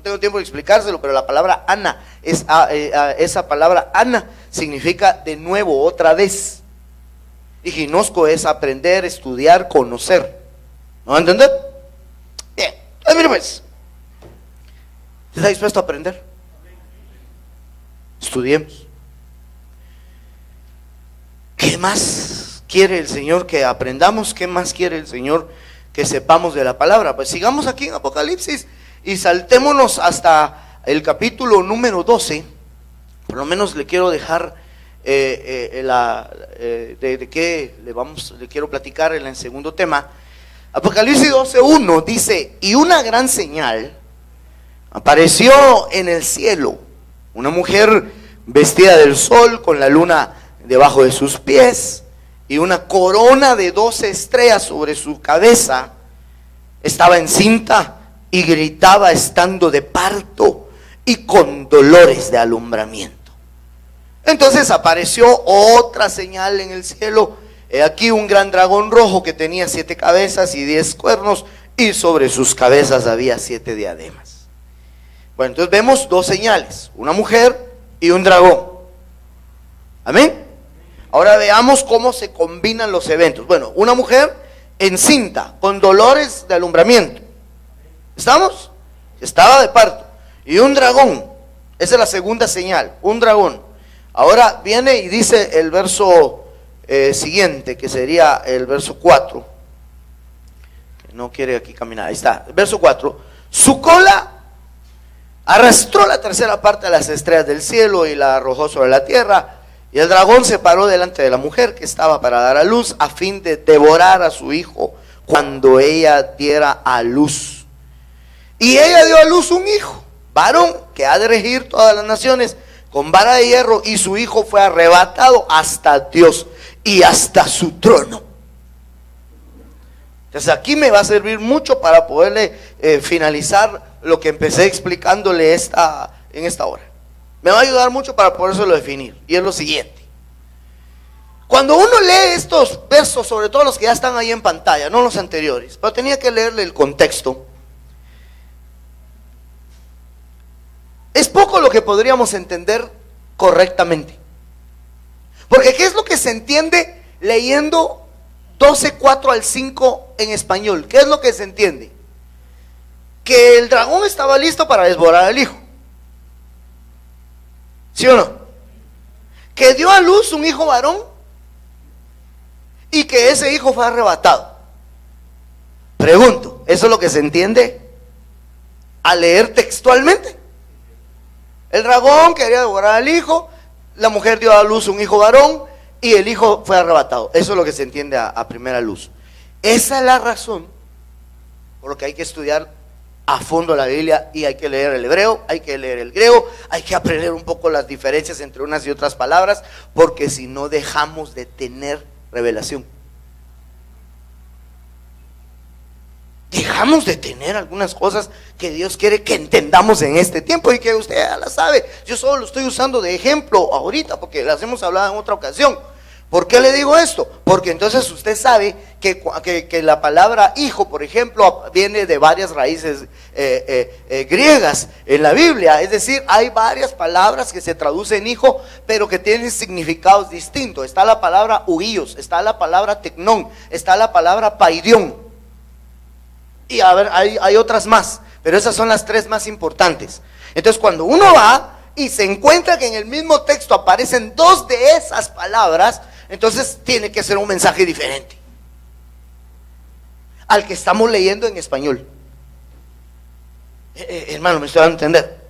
[SPEAKER 1] No tengo tiempo de explicárselo, pero la palabra ana, esa palabra ana significa de nuevo, otra vez. Y ginosco es aprender, estudiar, conocer. ¿No va a entender? Bien, entonces mire pues, ¿está dispuesto a aprender? Estudiemos. ¿Qué más quiere el Señor que aprendamos? ¿Qué más quiere el Señor que sepamos de la palabra? Pues sigamos aquí en Apocalipsis y saltémonos hasta el capítulo número 12. Por lo menos le quiero dejar de qué le quiero platicar en el segundo tema. Apocalipsis 12:1 dice: y una gran señal apareció en el cielo, una mujer vestida del sol, con la luna debajo de sus pies y una corona de 12 estrellas sobre su cabeza. Estaba encinta y gritaba estando de parto y con dolores de alumbramiento. Entonces apareció otra señal en el cielo. He aquí un gran dragón rojo que tenía 7 cabezas y 10 cuernos, y sobre sus cabezas había 7 diademas. Bueno, entonces vemos 2 señales, una mujer y un dragón. Amén. Ahora veamos cómo se combinan los eventos. Bueno, una mujer encinta con dolores de alumbramiento. ¿Estamos? Estaba de parto. Y un dragón. Esa es la segunda señal, un dragón. Ahora viene y dice el verso siguiente, que sería el verso 4. Que no quiere aquí caminar. Ahí está, el verso 4. Su cola arrastró la tercera parte de las estrellas del cielo y la arrojó sobre la tierra. Y el dragón se paró delante de la mujer que estaba para dar a luz, a fin de devorar a su hijo cuando ella diera a luz. Y ella dio a luz un hijo, varón, que ha de regir todas las naciones con vara de hierro, y su hijo fue arrebatado hasta Dios y hasta su trono. Entonces aquí me va a servir mucho para poderle finalizar lo que empecé explicándole en esta hora. Me va a ayudar mucho para podérselo definir, y es lo siguiente. Cuando uno lee estos versos, sobre todo los que ya están ahí en pantalla, no los anteriores, pero tenía que leerle el contexto, es poco lo que podríamos entender correctamente. Porque ¿qué es lo que se entiende leyendo 12:4 al 5 en español? ¿Qué es lo que se entiende? Que el dragón estaba listo para devorar al hijo. ¿Sí o no? Que dio a luz un hijo varón y que ese hijo fue arrebatado. Pregunto, ¿eso es lo que se entiende al leer textualmente? El dragón quería devorar al hijo, la mujer dio a luz un hijo varón y el hijo fue arrebatado. Eso es lo que se entiende a primera luz. Esa es la razón por lo que hay que estudiar a fondo la Biblia, y hay que leer el hebreo, hay que leer el griego, hay que aprender un poco las diferencias entre unas y otras palabras, porque si no dejamos de tener revelación. Dejamos de tener algunas cosas que Dios quiere que entendamos en este tiempo y que usted ya las sabe. Yo solo lo estoy usando de ejemplo ahorita porque las hemos hablado en otra ocasión. ¿Por qué le digo esto? Porque entonces usted sabe que la palabra hijo, por ejemplo, viene de varias raíces griegas en la Biblia. Es decir, hay varias palabras que se traducen hijo, pero que tienen significados distintos. Está la palabra huíos, está la palabra tecnón, está la palabra paidión. Y a ver, hay otras más, pero esas son las 3 más importantes. Entonces cuando uno va y se encuentra que en el mismo texto aparecen 2 de esas palabras, entonces tiene que ser un mensaje diferente al que estamos leyendo en español. Hermano, me estoy dando a entender.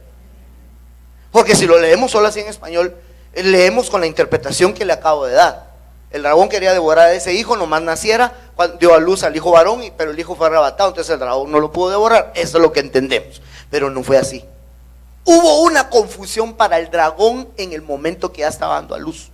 [SPEAKER 1] Porque si lo leemos solo así en español, leemos con la interpretación que le acabo de dar. El dragón quería devorar a ese hijo, nomás naciera, dio a luz al hijo varón, pero el hijo fue arrebatado, entonces el dragón no lo pudo devorar. Eso es lo que entendemos, pero no fue así. Hubo una confusión para el dragón en el momento que ya estaba dando a luz.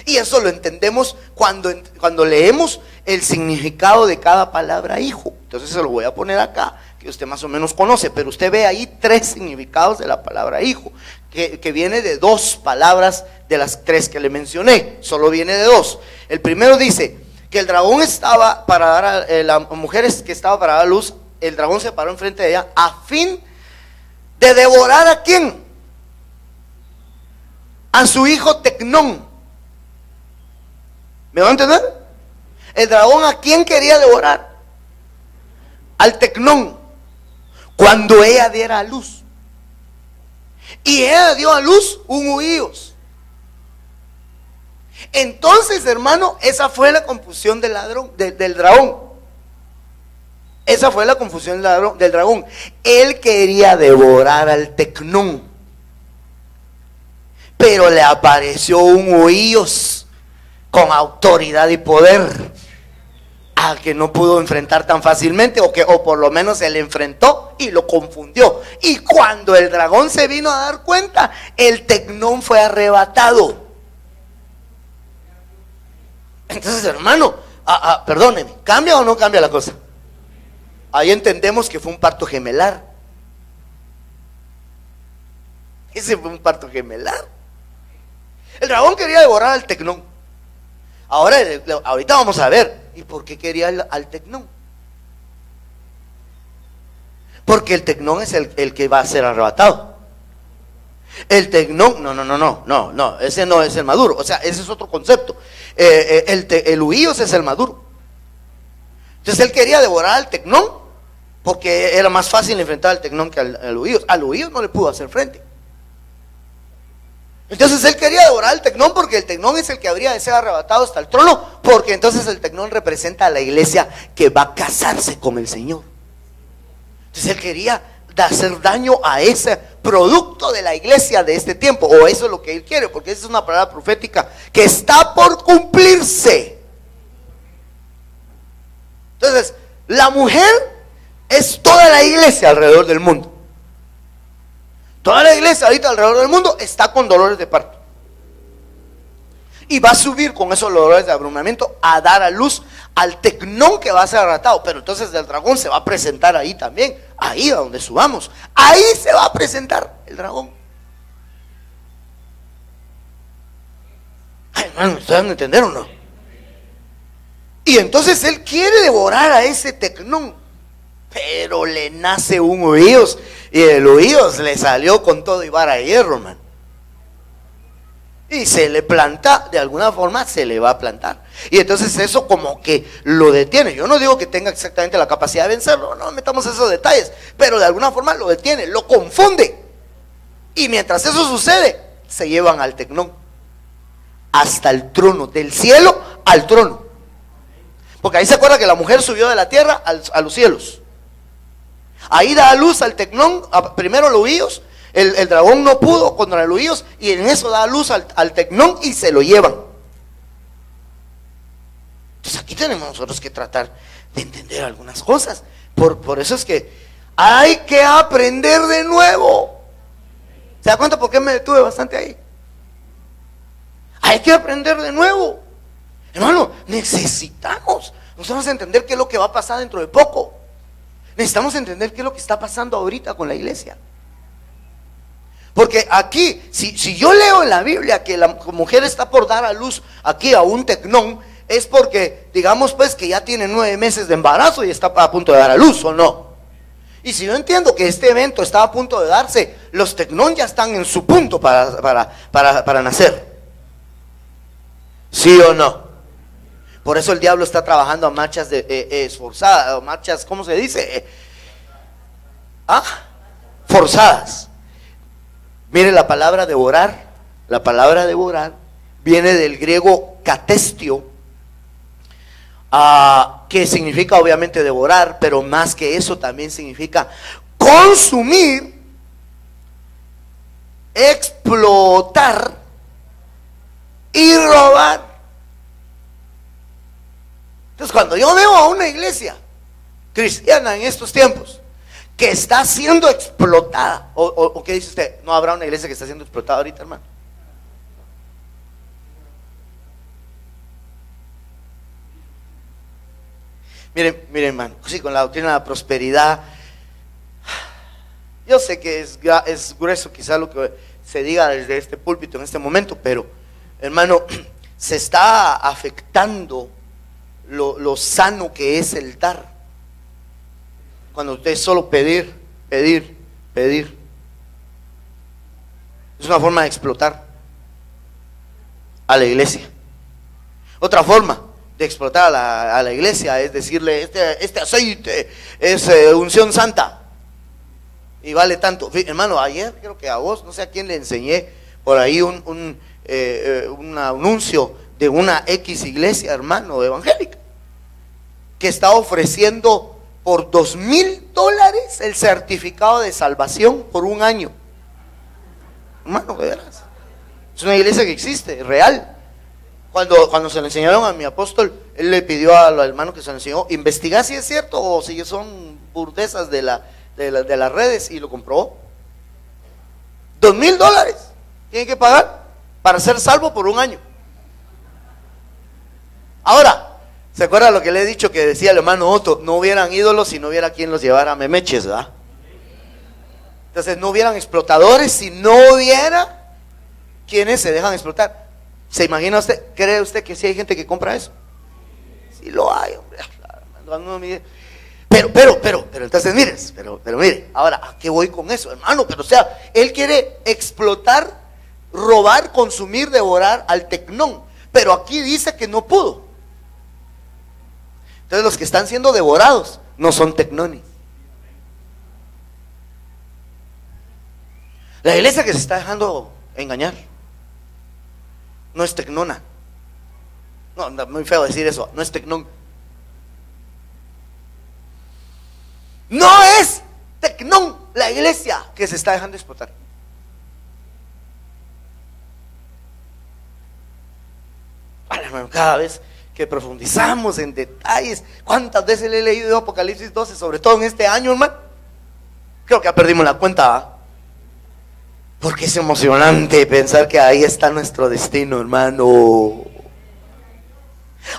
[SPEAKER 1] Y eso lo entendemos cuando leemos el significado de cada palabra hijo. Entonces se lo voy a poner acá, que usted más o menos conoce, pero usted ve ahí 3 significados de la palabra hijo, que viene de 2 palabras de las 3 que le mencioné, solo viene de 2. El primero dice que el dragón estaba para dar a la mujer que estaba para dar a luz, el dragón se paró enfrente de ella a fin ¿De devorar a quién? A su hijo Tecnón. ¿Me van a entender? El dragón, ¿a quién quería devorar? Al Tecnón, cuando ella diera a luz. Y ella dio a luz un huíos. Entonces, hermano, esa fue la confusión del dragón. Esa fue la confusión del dragón. Él quería devorar al Tecnón, pero le apareció un huíos con autoridad y poder, al que no pudo enfrentar tan fácilmente, o por lo menos se le enfrentó y lo confundió. Y cuando el dragón se vino a dar cuenta, el Tecnón fue arrebatado. Entonces, hermano, perdóneme, ¿cambia o no cambia la cosa? Ahí entendemos que fue un parto gemelar. Ese fue un parto gemelar. El dragón quería devorar al Tecnón. Ahorita vamos a ver. ¿Y por qué quería al Tecnón? Porque el Tecnón es el que va a ser arrebatado. El Tecnón, no, ese no es el maduro. O sea, ese es otro concepto. El huíos es el maduro. Entonces él quería devorar al Tecnón porque era más fácil enfrentar al Tecnón que al huíos. Al huíos no le pudo hacer frente. Entonces él quería devorar al Tecnón porque el Tecnón es el que habría de ser arrebatado hasta el trono, porque entonces el Tecnón representa a la iglesia que va a casarse con el Señor. Entonces él quería hacer daño a ese producto de la iglesia de este tiempo, o eso es lo que él quiere, porque esa es una palabra profética que está por cumplirse. Entonces, la mujer es toda la iglesia alrededor del mundo. Toda la iglesia ahorita alrededor del mundo está con dolores de parto. Y va a subir con esos dolores de abrumamiento a dar a luz al Tecnón que va a ser arrebatado. Pero entonces el dragón se va a presentar ahí también. Ahí a donde subamos. Ahí se va a presentar el dragón. Ay, hermano, ¿me están dando a entender o no? Y entonces él quiere devorar a ese Tecnón. Pero le nace un huíos. Y el huíos le salió con todo y vara de hierro, hermano. Y se le planta, de alguna forma se le va a plantar. Y entonces eso como que lo detiene. Yo no digo que tenga exactamente la capacidad de vencerlo, no metamos esos detalles, pero de alguna forma lo detiene, lo confunde. Y mientras eso sucede, se llevan al Tecnón hasta el trono, del cielo al trono. Porque ahí se acuerda que la mujer subió de la tierra a los cielos. Ahí da a luz al Tecnón, primero los huíos. El dragón no pudo contra el huíos, y en eso da a luz al Tecnón y se lo llevan. Entonces aquí tenemos nosotros que tratar de entender algunas cosas. Por eso es que hay que aprender de nuevo. ¿Se da cuenta por qué me detuve bastante ahí? Hay que aprender de nuevo. Hermano, necesitamos nosotros entender qué es lo que va a pasar dentro de poco. Necesitamos entender qué es lo que está pasando ahorita con la iglesia. Porque aquí, si yo leo en la Biblia que la mujer está por dar a luz aquí a un Tecnón, es porque, digamos pues, que ya tiene 9 meses de embarazo y está a punto de dar a luz, ¿o no? Y si yo entiendo que este evento está a punto de darse, los Tecnón ya están en su punto para nacer. ¿Sí o no? Por eso el diablo está trabajando a marchas esforzadas, marchas, ¿cómo se dice? Forzadas. Mire, la palabra devorar viene del griego katestio, que significa obviamente devorar, pero más que eso también significa consumir, explotar y robar. Entonces, cuando yo veo a una iglesia cristiana en estos tiempos que está siendo explotada, o ¿qué dice usted? ¿No habrá una iglesia que está siendo explotada ahorita, hermano? Miren, hermano, sí, con la doctrina de la prosperidad, yo sé que es grueso quizá lo que se diga desde este púlpito en este momento, pero, hermano, se está afectando lo sano que es el dar. Cuando usted solo pedir, Es una forma de explotar a la iglesia. Otra forma de explotar a la iglesia es decirle, este aceite es unción santa y vale tanto. Hermano, ayer creo que a vos, no sé a quién le enseñé por ahí un anuncio de una X iglesia, hermano, evangélica, que está ofreciendo por $2,000 el certificado de salvación por un año. Hermano, de veras, es una iglesia que existe, real. Cuando se le enseñaron a mi apóstol, él le pidió al hermano que se le enseñó, investigar si es cierto o si son burdezas de las redes, y lo comprobó. $2,000 tiene que pagar para ser salvo por un año. Ahora, ¿se acuerda lo que le he dicho que decía el hermano Otto? No hubieran ídolos si no hubiera quien los llevara a memeches, ¿verdad? Entonces no hubieran explotadores si no hubiera quienes se dejan explotar. ¿Se imagina usted? ¿Cree usted que sí hay gente que compra eso? Sí lo hay, hombre. Pero entonces mire, ahora, ¿a qué voy con eso, hermano? Pero o sea, él quiere explotar, robar, consumir, devorar al tecnón, pero aquí dice que no pudo. Entonces los que están siendo devorados no son tecnones. La iglesia que se está dejando engañar no es tecnona. No, muy feo decir eso, no es tecnón. No es tecnón la iglesia que se está dejando explotar. Cada vez que profundizamos en detalles, ¿cuántas veces le he leído Apocalipsis 12? Sobre todo en este año, hermano. Creo que ya perdimos la cuenta, ¿verdad? Porque es emocionante pensar que ahí está nuestro destino, hermano.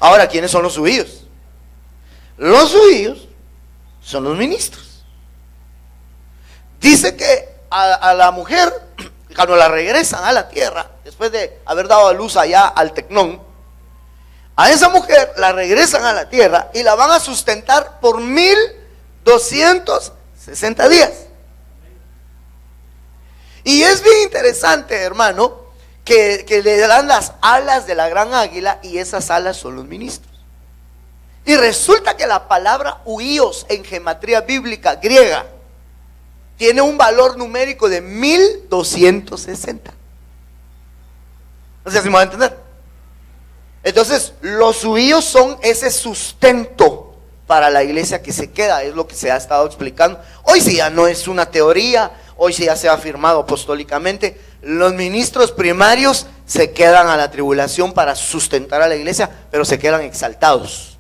[SPEAKER 1] Ahora, ¿quiénes son los judíos? Los judíos son los ministros. Dice que a la mujer, cuando la regresan a la tierra, después de haber dado a luz allá al tecnón, a esa mujer la regresan a la tierra y la van a sustentar por 1260 días. Y es bien interesante, hermano, que le dan las alas de la gran águila, y esas alas son los ministros. Y resulta que la palabra huíos en gematría bíblica griega tiene un valor numérico de 1260. No sé si me va a entender. Entonces, los huíos son ese sustento para la iglesia que se queda, es lo que se ha estado explicando. Hoy sí ya no es una teoría, hoy sí ya se ha afirmado apostólicamente. Los ministros primarios se quedan a la tribulación para sustentar a la iglesia, pero se quedan exaltados.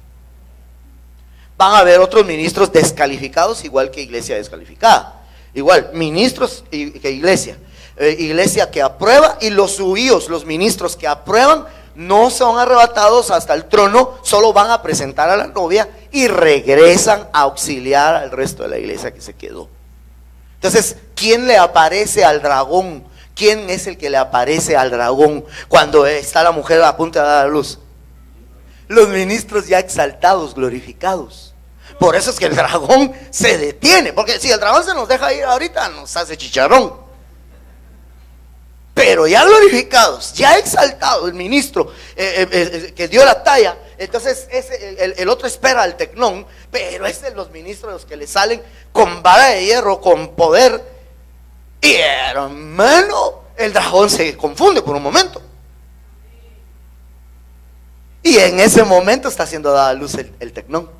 [SPEAKER 1] Van a haber otros ministros descalificados, igual que iglesia descalificada. Igual, ministros que iglesia. Iglesia que aprueba, y los huíos, los ministros que aprueban, no son arrebatados hasta el trono, solo van a presentar a la novia y regresan a auxiliar al resto de la iglesia que se quedó. Entonces, ¿quién le aparece al dragón? ¿Quién es el que le aparece al dragón cuando está la mujer a punto de dar a luz? Los ministros ya exaltados, glorificados. Por eso es que el dragón se detiene, porque si el dragón se nos deja ir ahorita, nos hace chicharrón. Pero ya glorificados, ya exaltados, el ministro que dio la talla, entonces el otro espera al tecnón, pero es de los ministros los que le salen con vara de hierro, con poder. Y hermano, el dragón se confunde por un momento. Y en ese momento está siendo dada a luz el tecnón,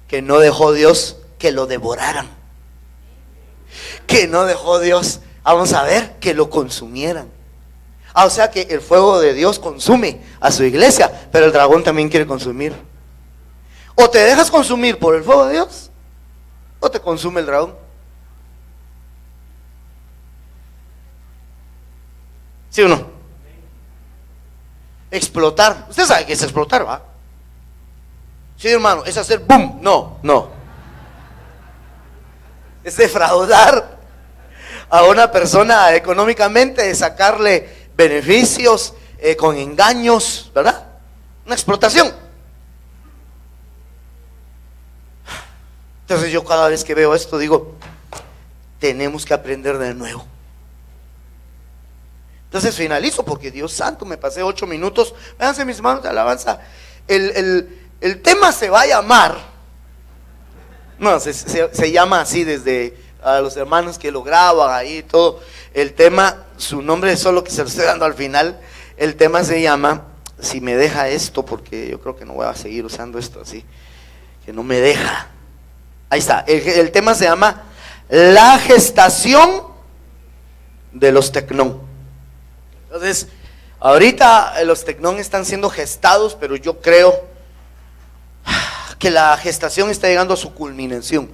[SPEAKER 1] que no dejó Dios que lo devoraran, que no dejó Dios, vamos a ver, que lo consumieran. O sea que el fuego de Dios consume a su iglesia, pero el dragón también quiere consumir. O te dejas consumir por el fuego de Dios, o te consume el dragón. ¿Sí o no? Explotar. Usted sabe qué es explotar, ¿va? Sí, hermano, es hacer boom. No. Es defraudar a una persona económicamente, sacarle beneficios con engaños, ¿verdad? Una explotación. Entonces yo cada vez que veo esto digo, tenemos que aprender de nuevo. Entonces finalizo porque Dios santo, me pasé 8 minutos. Véanse mis manos de alabanza. El tema se va a llamar, no, se llama así desde a los hermanos que lo graban ahí y todo. El tema, su nombre es solo que se lo estoy dando al final. El tema se llama, si me deja esto, porque yo creo que no voy a seguir usando esto así, que no me deja. Ahí está, el tema se llama la gestación de los tecnón. Entonces, ahorita los tecnón están siendo gestados, pero yo creo que la gestación está llegando a su culminación.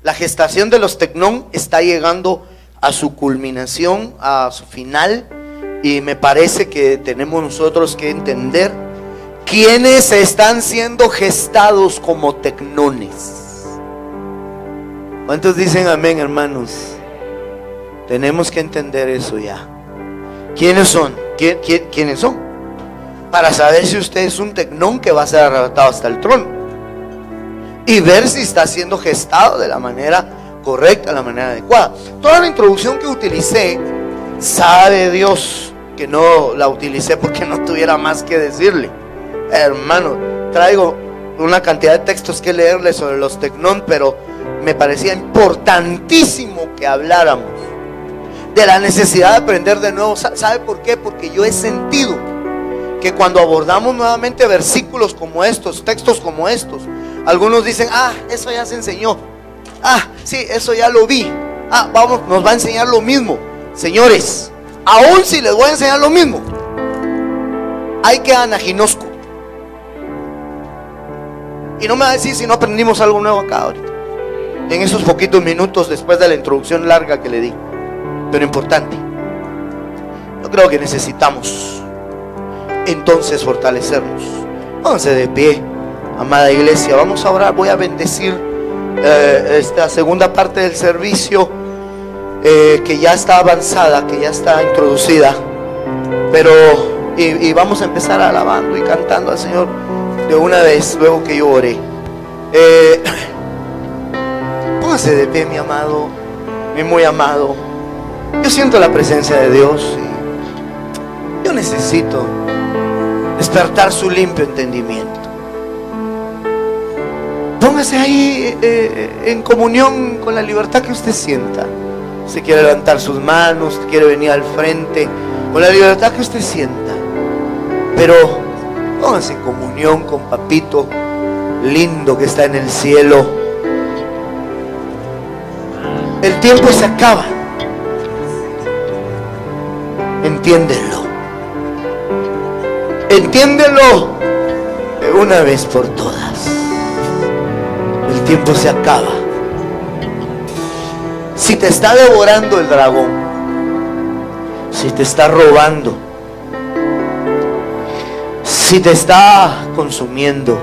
[SPEAKER 1] La gestación de los tecnón está llegando a su culminación, a su final, y me parece que tenemos nosotros que entender quiénes están siendo gestados como tecnones. ¿Cuántos dicen amén, hermanos? Tenemos que entender eso ya. ¿Quiénes son? ¿Quiénes son? Para saber si usted es un tecnón que va a ser arrebatado hasta el trono, y ver si está siendo gestado de la manera correcta, de la manera adecuada. Toda la introducción que utilicé, sabe Dios que no la utilicé porque no tuviera más que decirle. Hermano, traigo una cantidad de textos que leerle sobre los tecnón, pero me parecía importantísimo que habláramos de la necesidad de aprender de nuevo. ¿Sabe por qué? Porque yo he sentido que cuando abordamos nuevamente versículos como estos, textos como estos, algunos dicen, eso ya se enseñó, sí, eso ya lo vi, vamos, nos va a enseñar lo mismo. Señores, aún si les voy a enseñar lo mismo, hay que anaginosco. Y no me va a decir si no aprendimos algo nuevo acá ahorita, en esos poquitos minutos después de la introducción larga que le di, pero importante. Yo creo que necesitamos entonces fortalecernos. Pónganse de pie, amada iglesia, vamos a orar. Voy a bendecir esta segunda parte del servicio, que ya está avanzada, que ya está introducida, pero y vamos a empezar alabando y cantando al Señor de una vez, luego que yo oré. Póngase de pie, mi amado, mi muy amado. Yo siento la presencia de Dios y yo necesito despertar su limpio entendimiento. Póngase ahí en comunión con la libertad que usted sienta. Si quiere levantar sus manos, si quiere venir al frente, con la libertad que usted sienta. Pero póngase en comunión con Papito lindo que está en el cielo. El tiempo se acaba. Entiéndelo. Entiéndelo de una vez por todas. El tiempo se acaba. Si te está devorando el dragón, si te está robando, si te está consumiendo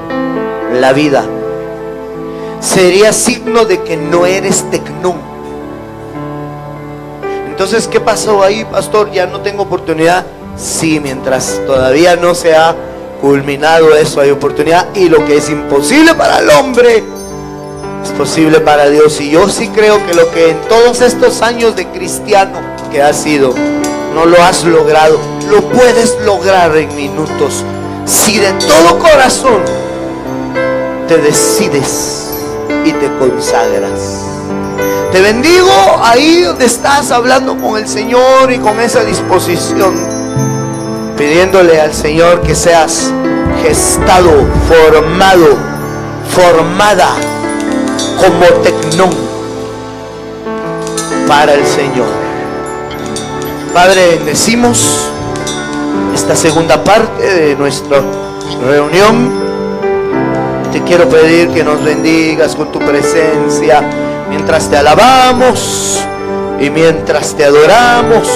[SPEAKER 1] la vida, sería signo de que no eres tecnón. Entonces, ¿qué pasó ahí, pastor? Ya no tengo oportunidad. Sí, mientras todavía no se ha culminado eso, hay oportunidad. Y lo que es imposible para el hombre es posible para Dios. Y yo sí creo que lo que en todos estos años de cristiano que has sido, no lo has logrado, lo puedes lograr en minutos, si de todo corazón te decides y te consagras. Te bendigo ahí donde estás, hablando con el Señor y con esa disposición, pidiéndole al Señor que seas gestado, formado, formada como tecnón para el Señor. Padre, bendecimos esta segunda parte de nuestra reunión. Te quiero pedir que nos bendigas con tu presencia mientras te alabamos y mientras te adoramos.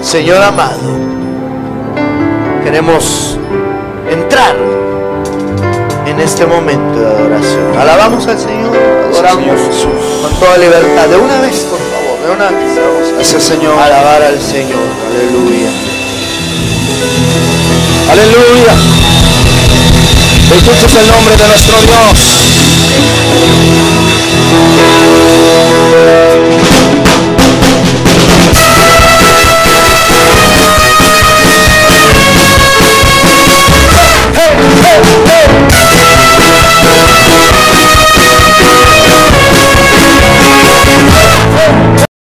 [SPEAKER 1] Señor amado, queremos entrar en este momento de adoración. Alabamos al Señor, adoramos con toda libertad. De una vez, por favor, de una vez. Gracias, Señor. Alabar al Señor. Aleluya. Aleluya. Bendito es el nombre de nuestro Dios.